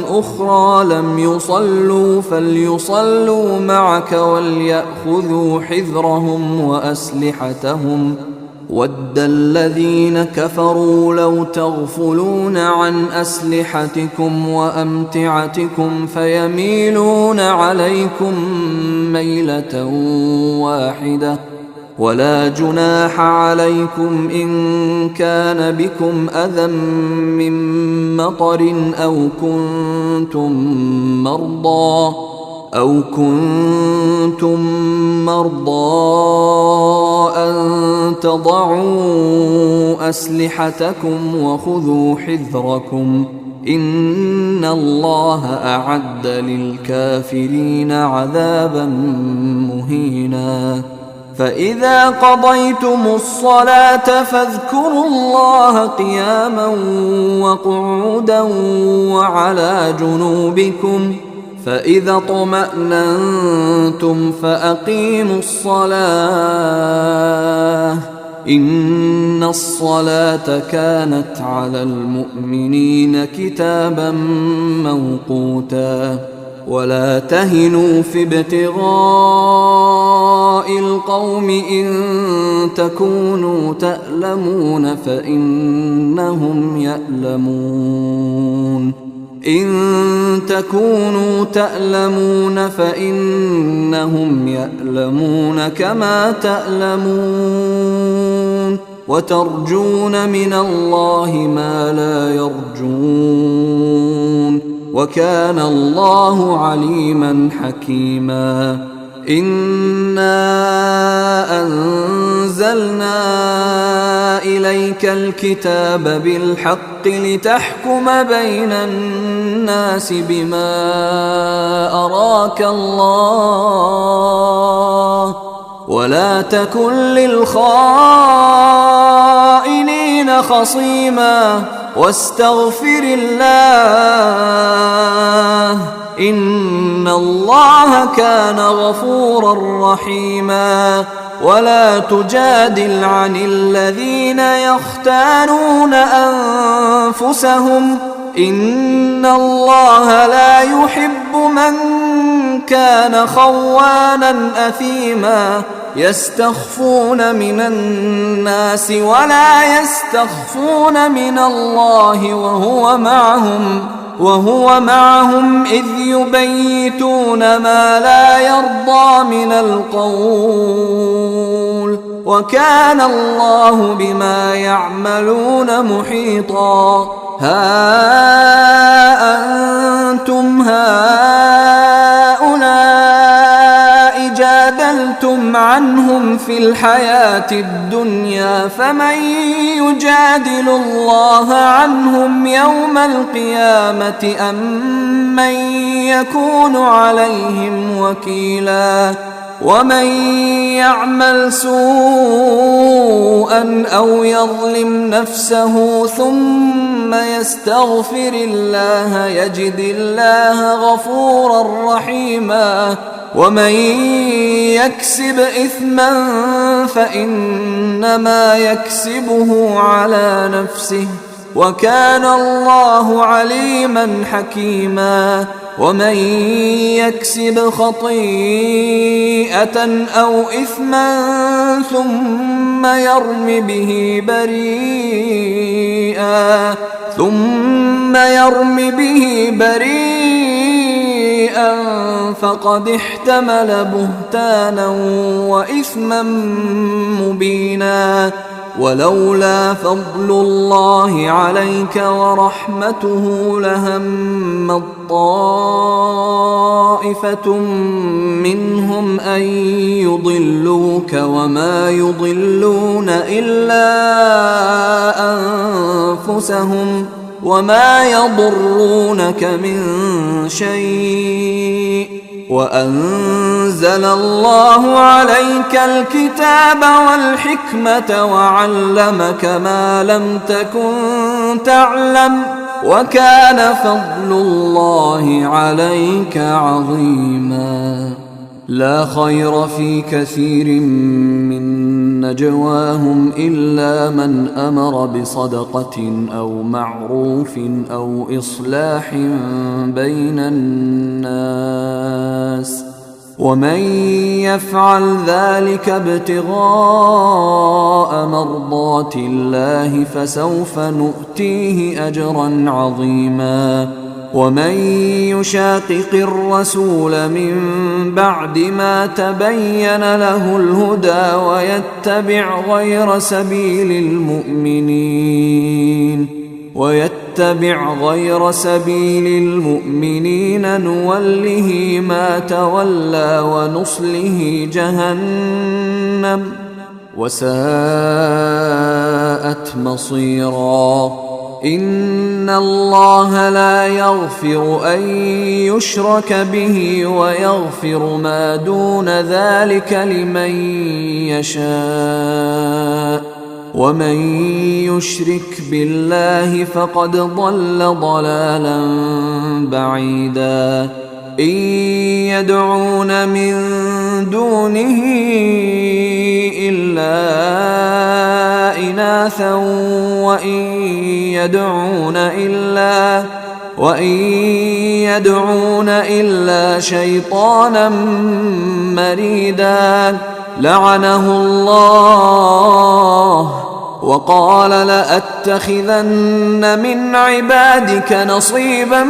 أخرى لم يصلوا فليصلوا معك وليأخذوا حذرهم وأسلحتهم. وَدَّ الَّذِينَ كَفَرُوا لَوْ تَغْفُلُونَ عَنْ أَسْلِحَتِكُمْ وَأَمْتِعَتِكُمْ فَيَمِيلُونَ عَلَيْكُمْ مَيْلَةً وَاحِدَةً. وَلَا جُنَاحَ عَلَيْكُمْ إِن كَانَ بِكُمْ أَذًى مِّن مَّطَرٍ أَوْ كُنتُم مَّرْضَىٰ أَن تَضَعُوا أَسْلِحَتَكُمْ وَخُذُوا حِذْرَكُمْ، إِنَّ اللَّهَ أَعَدَّ لِلْكَافِرِينَ عَذَابًا مُّهِينًا. فإذا قضيتم الصلاة فاذكروا الله قياما وقعودا وعلى جنوبكم، فإذا اطمأننتم فأقيموا الصلاة، إن الصلاة كانت على المؤمنين كتابا موقوتا. ولا تهنوا في ابتغاء القوم إن تكونوا تألمون فإنهم يألمون كما تألمون، وترجون من الله ما لا يرجون، وكان الله عليما حكيما. إنا أنزلنا إليك الكتاب بالحق لتحكم بين الناس بما أراك الله، ولا تكن للخائنين خصيما، واستغفر الله، إن الله كان غفورا رحيما. ولا تجادل عن الذين يختانون أنفسهم، إن الله لا يحب من كان خوانا أثيما، يستخفون من الناس ولا يستخفون من الله وهو معهم إذ يبيتون ما لا يرضى من القول، وكان الله بما يعملون محيطا. ها أنتم هؤلاء جادلتم عنهم في الحياة الدنيا، فمن يجادل الله عنهم يوم القيامة أم من يكون عليهم وكيلا؟ ومن يعمل سوءا أو يظلم نفسه ثم يستغفر الله يجد الله غفورا رحيما. ومن يكسب إثما فإنما يكسبه على نفسه، وكان الله عليما حكيما. ومن يكسب خطيئة أو إثما ثم يرم به بريئا فقد احتمل بهتانا وإثما مبينا. ولولا فضل الله عليك ورحمته لهمت طائفة منهم أن يضلوك وما يضلون إلا أنفسهم وما يضرونك من شيء. وأنزل الله عليك الكتاب والحكمة وعلمك ما لم تكن تعلم وكان فضل الله عليك عظيما. لا خير في كثير من نجواهم إلا من أمر بصدقة أو معروف أو إصلاح بين الناس ومن يفعل ذلك ابتغاء مرضات الله فسوف نؤتيه أجرا عظيما. ومن يشاقق الرسول من بعد ما تبين له الهدى ويتبع غير سبيل المؤمنين نوله ما تولى ونصله جهنم وساءت مصيرا. إن الله لا يغفر أن يشرك به ويغفر ما دون ذلك لمن يشاء ومن يشرك بالله فقد ضل ضلالا بعيدا. إن يدعون من دونه إلا إناثا وإن يدعون إلا شيطانا مريدا لعنه الله وقال لأتخذن من عبادك نصيبا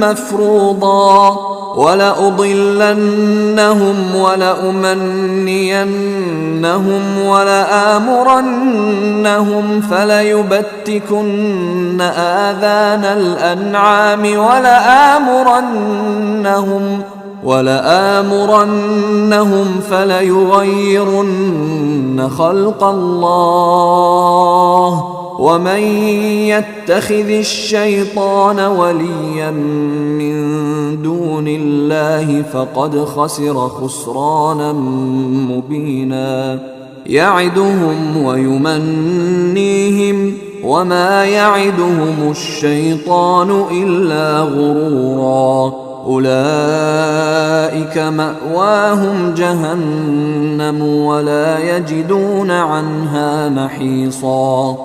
مفروضا ولأضلنهم ولأمنينهم ولآمرنهم فليبتكن آذان الأنعام ولآمرنهم فليغيرن خلق الله ومن يتخذ الشيطان وليا من دون الله فقد خسر خسرانا مبينا. يعدهم ويمنيهم وما يعدهم الشيطان إلا غرورا. أولئك مأواهم جهنم ولا يجدون عنها محيصا.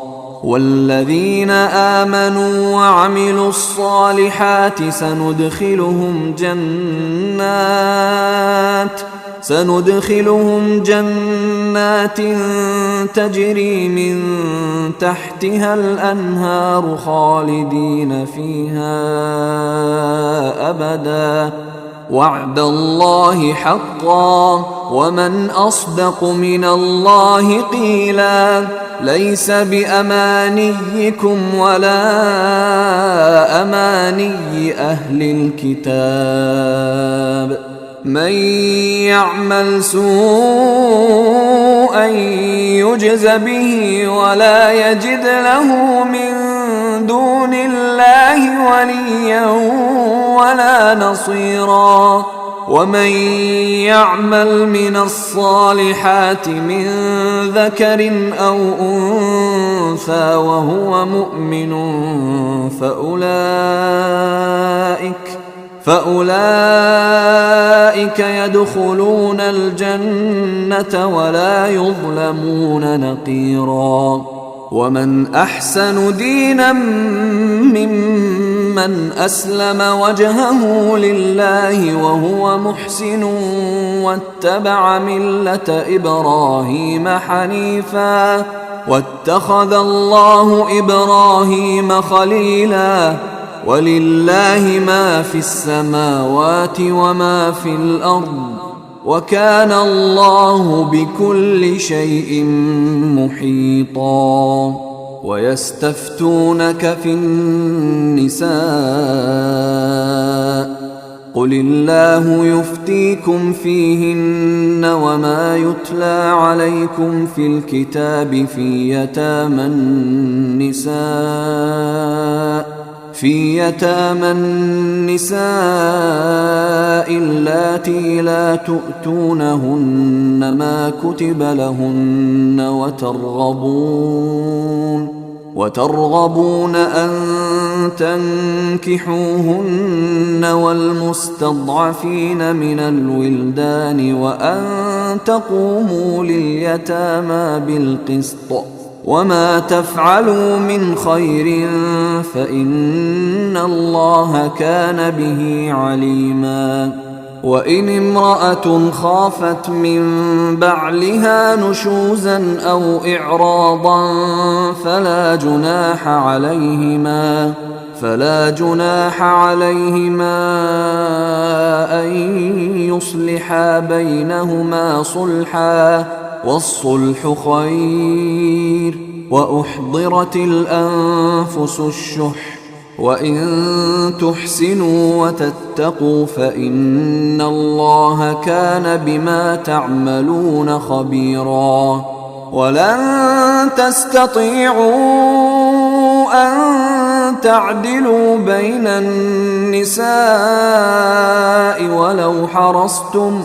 والذين آمنوا وعملوا الصالحات سندخلهم جنات تجري من تحتها الأنهار خالدين فيها أبدا وعد الله حقا ومن أصدق من الله قيلا. ليس بأمانيكم ولا أماني أهل الكتاب. من يعمل سوءا يجز به ولا يجد له من دون الله وليا ولا نصيرا. ومن يعمل من الصالحات من ذكر أو أنثى وهو مؤمن فأولئك يدخلون الجنة ولا يظلمون نقيرا. ومن أحسن دينا ممن أسلم وجهه لله وهو محسن واتبع ملة إبراهيم حنيفا واتخذ الله إبراهيم خليلا ولله ما في السماوات وما في الأرض وكان الله بكل شيء محيطا ويستفتونك في النساء قل الله يفتيكم فيهن وما يتلى عليكم في الكتاب في يتامى النساء اللاتي لا تؤتونهن ما كتب لهن وترغبون أن تنكحوهن والمستضعفين من الولدان وأن تقوموا لليتامى بالقسط وما تفعلوا من خير فإن الله كان به عليما وإن امرأة خافت من بعلها نشوزا أو إعراضا فلا جناح عليهما أن يصلحا بينهما صلحا والصلح خير وأحضرت الأنفس الشح وإن تحسنوا وتتقوا فإن الله كان بما تعملون خبيرا ولن تستطيعوا أن تعدلوا بين النساء ولو حرصتم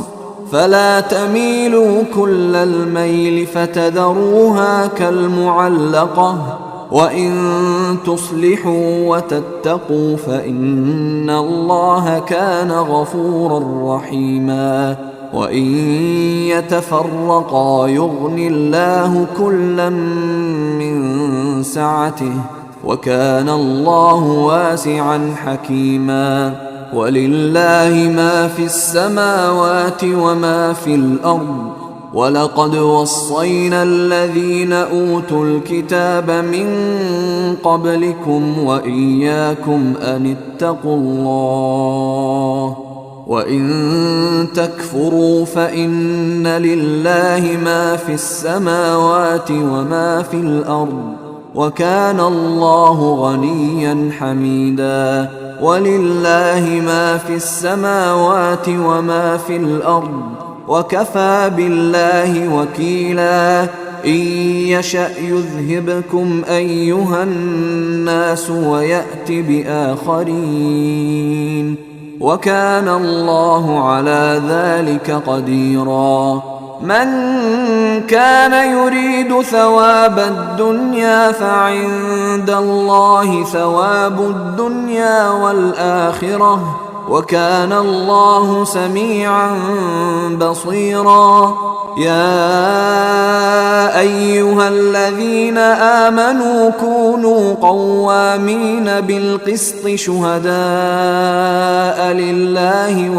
فلا تميلوا كل الميل فتذروها كالمعلقة وإن تصلحوا وتتقوا فإن الله كان غفورا رحيما وإن يتفرقا يغن الله كلا من سعته وكان الله واسعا حكيما ولله ما في السماوات وما في الأرض ولقد وصينا الذين أوتوا الكتاب من قبلكم وإياكم أن اتقوا الله وإن تكفروا فإن لله ما في السماوات وما في الأرض وكان الله غنيا حميدا ولله ما في السماوات وما في الأرض وكفى بالله وكيلا إن يشأ يذهبكم أيها الناس ويأت بآخرين وكان الله على ذلك قديرا من كان يريد ثواب الدنيا فعند الله ثواب الدنيا والآخرة وكان الله سميعا بصيرا يا أيها الذين آمنوا كونوا قوامين بالقسط شهداء لله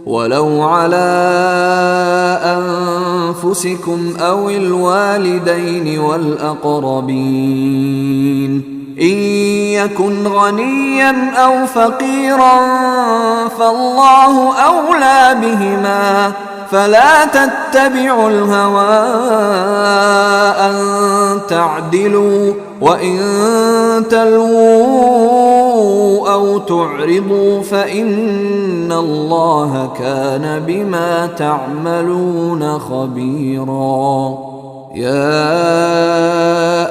ولو على أنفسكم أو الوالدين والأقربين إن يكن غنيا أو فقيرا فالله أولى بهما فلا تتبعوا الهوى أن تعدلوا وإن تلووا أو تعرضوا فإن الله كان بما تعملون خبيرا يا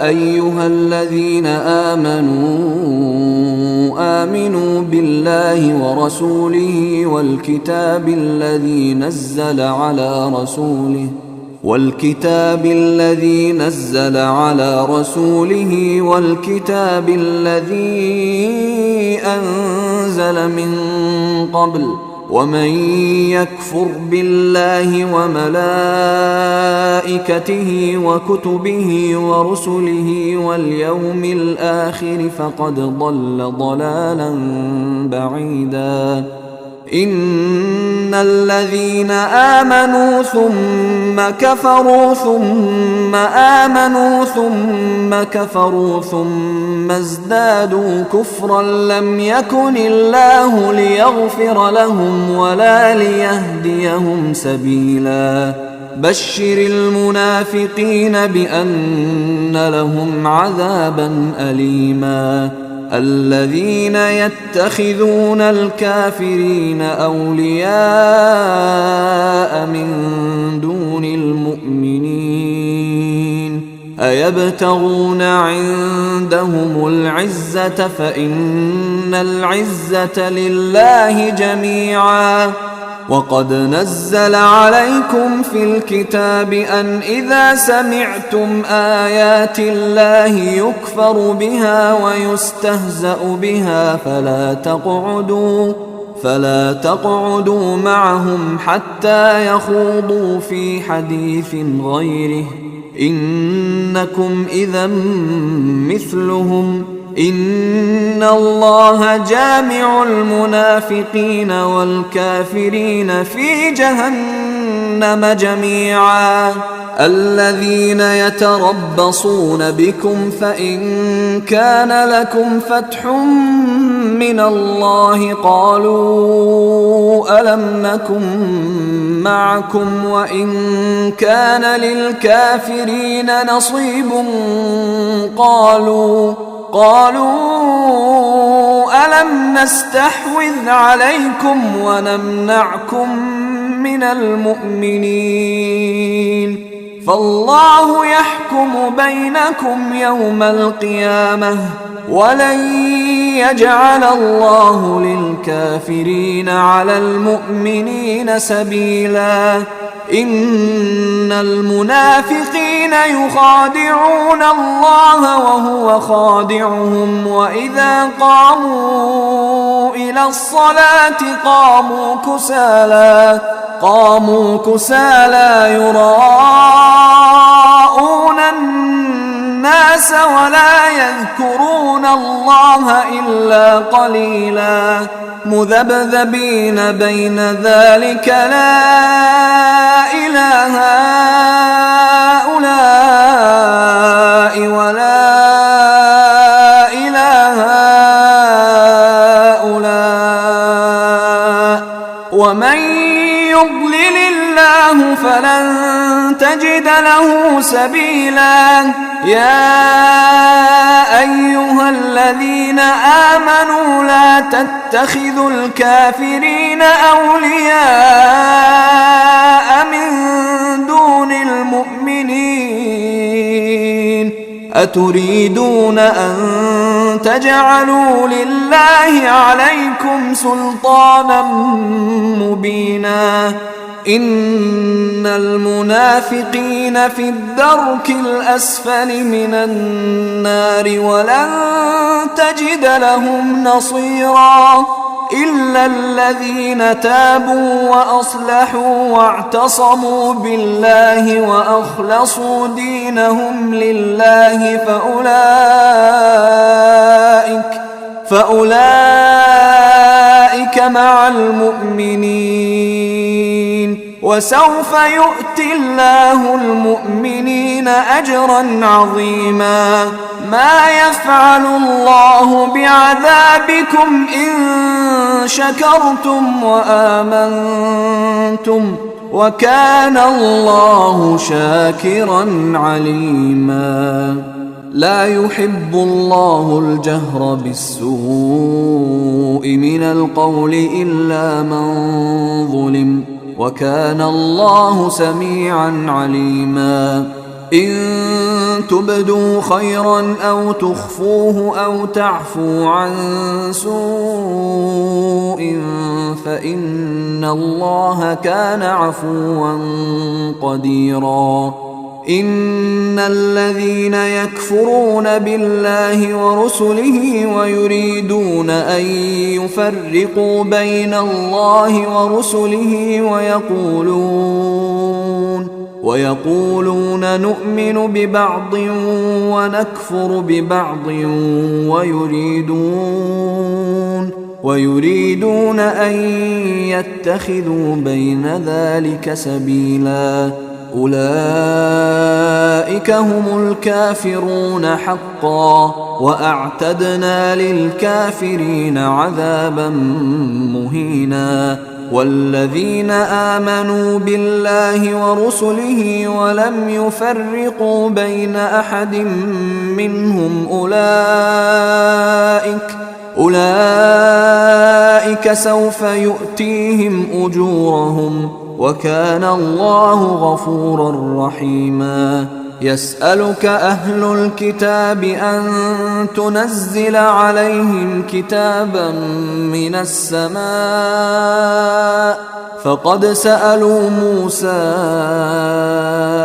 أيها الذين آمنوا بالله ورسوله والكتاب الذي نزل على رسوله والكتاب الذي أنزل من قبل ومن يكفر بالله وملائكته وكتبه ورسله واليوم الآخر فقد ضل ضلالا بعيدا. إن الذين آمنوا ثم كفروا ثم آمنوا ثم كفروا ثم ازدادوا كفرا لم يكن الله ليغفر لهم ولا ليهديهم سبيلا. بشر المنافقين بأن لهم عذابا أليما. الذين يتخذون الكافرين أولياء من دون المؤمنين أيبتغون عندهم العزة فإن العزة لله جميعا. وقد نزل عليكم في الكتاب أن إذا سمعتم آيات الله يكفر بها ويستهزأ بها فلا تقعدوا معهم حتى يخوضوا في حديث غيره إنكم إذا مثلهم. إن الله جامع المنافقين والكافرين في جهنم جميعا. الذين يتربصون بكم فإن كان لكم فتح من الله قالوا ألم نكن معكم وإن كان للكافرين نصيب قالوا ألم نستحوذ عليكم ونمنعكم من المؤمنين فالله يحكم بينكم يوم القيامة ولن يجعل الله للكافرين على المؤمنين سبيلا. إن المنافقين يخادعون الله وهو خادعهم وإذا قاموا إلى الصلاة قاموا كسالى يراءون الناس ولا يذكرون الله إلا قليلا. مذبذبين بين ذلك لا إله هؤلاء ولا إله هؤلاء ومن يضلل الله فلن تجد له سبيلا. يا أيها الذين آمنوا لا تتخذوا الكافرين أولياء من دون المؤمنين أتريدون أن تجعلوا لله عليكم سلطانا مبينا. إن المنافقين في الدرك الأسفل من النار ولن تجد لهم نصيرا إلا الذين تابوا وأصلحوا واعتصموا بالله وأخلصوا دينهم لله فأولئك مع المؤمنين وسوف يؤتي الله المؤمنين أجرا عظيما. ما يفعل الله بعذابكم إن شكرتم وآمنتم وكان الله شاكرا عليما. لا يحب الله الجهر بالسوء من القول إلا من ظلم وكان الله سميعا عليما. إن تبدوا خيرا أو تخفوه أو تعفوا عن سوء فإن الله كان عفوا قديرا. إن الذين يكفرون بالله ورسله ويريدون أن يفرقوا بين الله ورسله ويقولون نؤمن ببعض ونكفر ببعض ويريدون أن يتخذوا بين ذلك سبيلا أولئك هم الكافرون حقا وأعتدنا للكافرين عذابا مهينا والذين آمنوا بالله ورسله ولم يفرقوا بين أحد منهم أولئك سوف يؤتيهم أجورهم وكان الله غفورا رحيما يسألك أهل الكتاب أن تنزل عليهم كتابا من السماء فقد سألوا موسى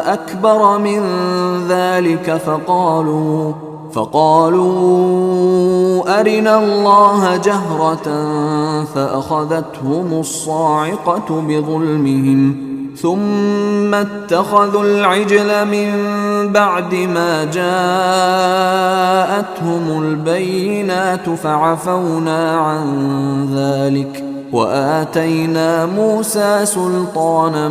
أكبر من ذلك فقالوا أرنا الله جهرة فأخذتهم الصاعقة بظلمهم ثم اتخذوا العجل من بعد ما جاءتهم البينات فعفونا عن ذلك وآتينا موسى سلطانا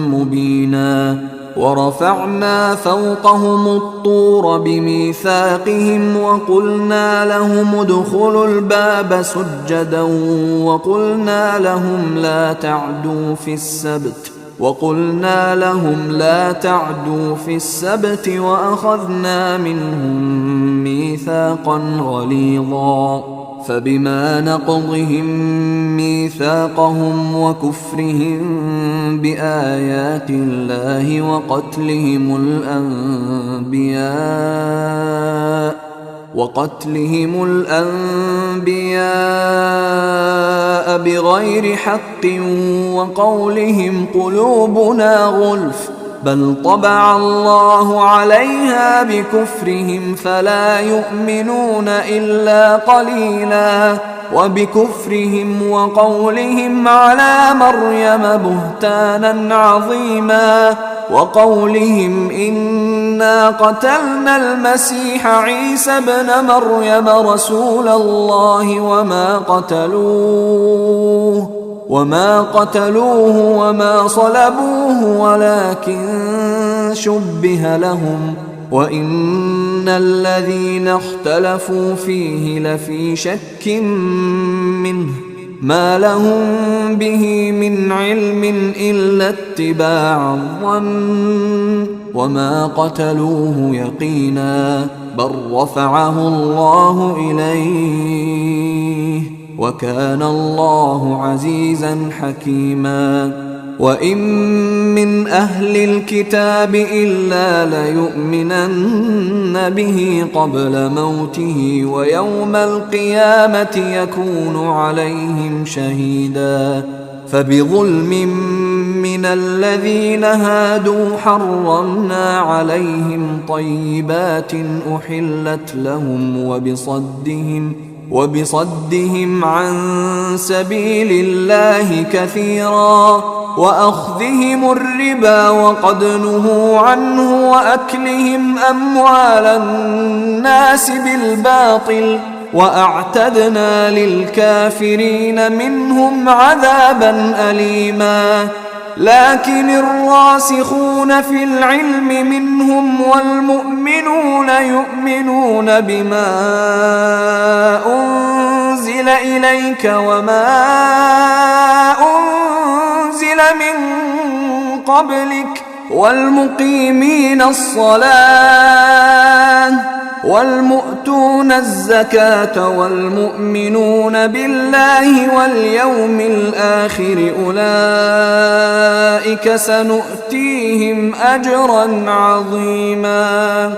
مبينا ورفعنا فوقهم الطور بميثاقهم وقلنا لهم ادخلوا الباب سجدا وقلنا لهم لا تعدوا في السبت وأخذنا منهم ميثاقا غليظا فبما نقضهم ميثاقهم وكفرهم بآيات الله وقتلهم الأنبياء بغير حق وقولهم قلوبنا غلف بل طبع الله عليها بكفرهم فلا يؤمنون إلا قليلا وبكفرهم وقولهم على مريم بهتانا عظيما وقولهم إنا قتلنا المسيح عيسى ابن مريم رسول الله وما قتلوه وما صلبوه ولكن شبه لهم وإن الذين اختلفوا فيه لفي شك منه ما لهم به من علم إلا اتباع الظن وما قتلوه يقينا بل رفعه الله إليه وكان الله عزيزا حكيما وإن من أهل الكتاب إلا ليؤمنن به قبل موته ويوم القيامة يكون عليهم شهيدا فبظلم من الذين هادوا حرمنا عليهم طيبات أحلت لهم وبصدهم عن سبيل الله كثيرا وأخذهم الربا وقد نهوا عنه وأكلهم أموال الناس بالباطل وأعتدنا للكافرين منهم عذابا أليما لكن الراسخون في العلم منهم والمؤمنون يؤمنون بما أنزل إليك وما أنزل من قبلك والمقيمين الصلاة والمؤتون الزكاة والمؤمنون بالله واليوم الآخر أولئك سنؤتيهم أجرا عظيما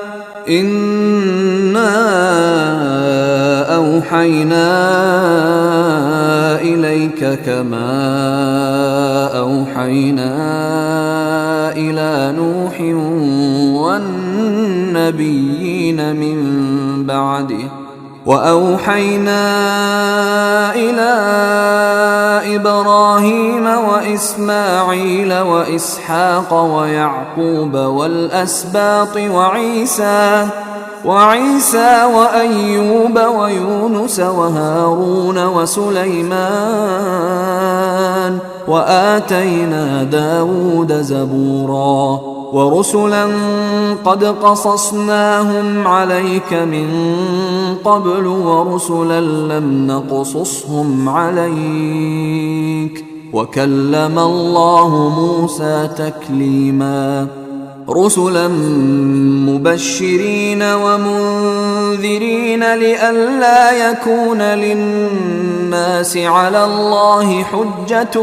إنا أوحينا إليك كما أوحينا إلى نوح النبيين من بعده. وأوحينا إلى إبراهيم وإسماعيل وإسحاق ويعقوب والأسباط وعيسى وأيوب ويونس وهارون وسليمان وآتينا داود زبورا ورسلا قد قصصناهم عليك من قبل ورسلا لم نقصصهم عليك وكلم الله موسى تكليما رسلا مبشرين ومنذرين لئلا يكون للناس على الله حجة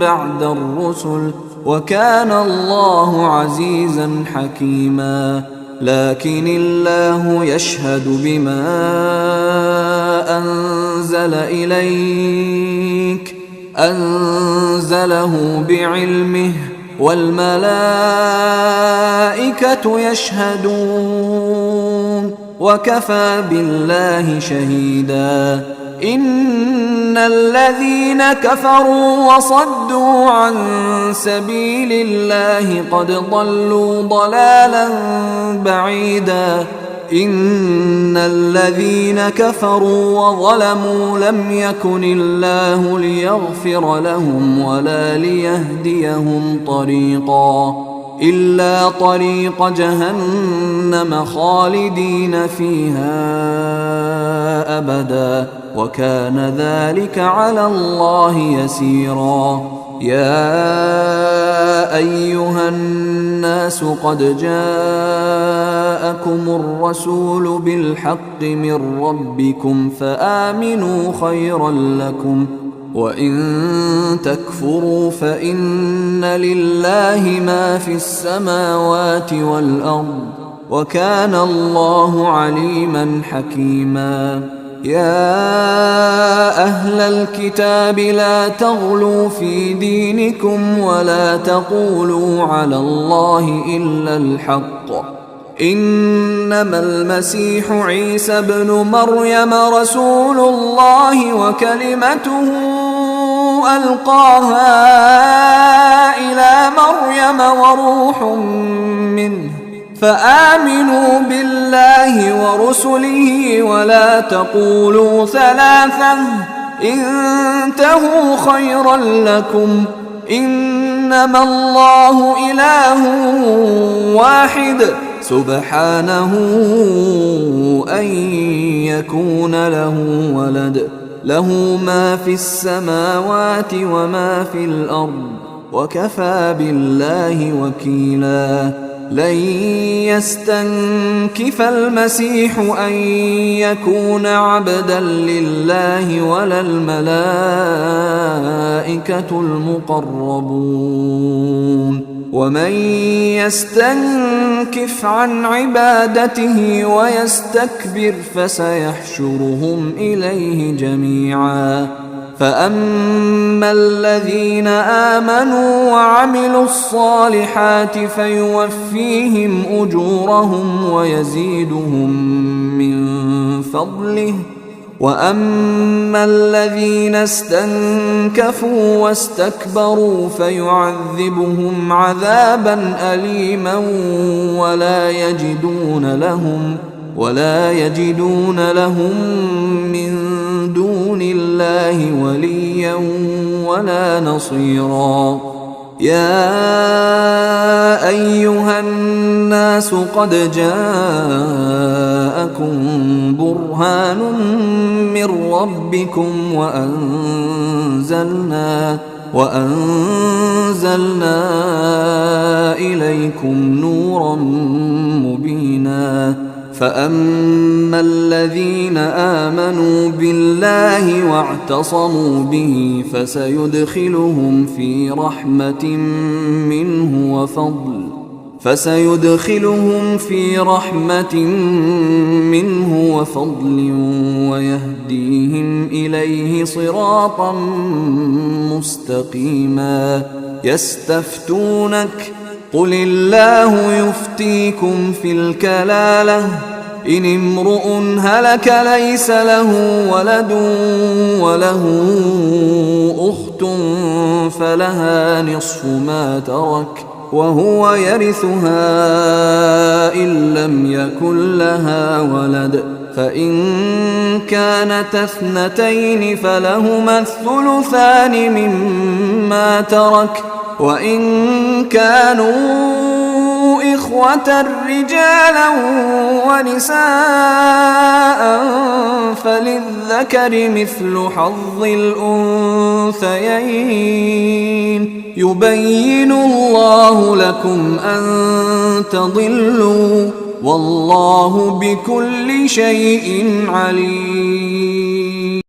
بعد الرسل وكان الله عزيزا حكيما. لكن الله يشهد بما أنزل إليك أنزله بعلمه والملائكة يشهدون وكفى بالله شهيدا. إن الذين كفروا وصدوا عن سبيل الله قد ضلوا ضلالا بعيدا. إن الذين كفروا وظلموا لم يكن الله ليغفر لهم ولا ليهديهم طريقا إلا طريق جهنم خالدين فيها أبدا وكان ذلك على الله يسيرا. يا أيها الناس قد جاءكم الرسول بالحق من ربكم فآمنوا خيرا لكم وإن تكفروا فإن لله ما في السماوات والأرض وكان الله عليما حكيما. يا أهل الكتاب لا تغلوا في دينكم ولا تقولوا على الله إلا الحق إنما المسيح عيسى ابن مريم رسول الله وكلمته ألقاها إلى مريم وروح منه فآمنوا بالله ورسله ولا تقولوا ثلاثة انتهوا خيرا لكم إنما الله إله واحد سبحانه أن يكون له ولد له ما في السماوات وما في الأرض وكفى بالله وكيلا. لن يستنكف المسيح أن يكون عبدا لله ولا الملائكة المقربون ومن يستنكف عن عبادته ويستكبر فسيحشرهم إليه جميعا. فأما الذين آمنوا وعملوا الصالحات فيوفيهم أجورهم ويزيدهم من فضله وأما الذين استنكفوا واستكبروا فيعذبهم عذابا أليما ولا يجدون لهم من دون الله وليا ولا نصيرا. يا أيها الناس قد جاءكم برهان من ربكم وأنزلنا إليكم نورا مبينا. فأما الذين آمنوا بالله واعتصموا به فسيدخلهم في رحمة منه وفضل ويهديهم إليه صراطا مستقيما. قل الله يفتيكم في الكلالة إن امرؤ هلك ليس له ولد وله أخت فلها نصف ما ترك وهو يرثها إن لم يكن لها ولد فإن كانت اثنتين فلهما الثلثان مما ترك وإن كانوا إخوة رجالا ونساء فللذكر مثل حظ الأنثيين يبين الله لكم أن تضلوا والله بكل شيء عليم.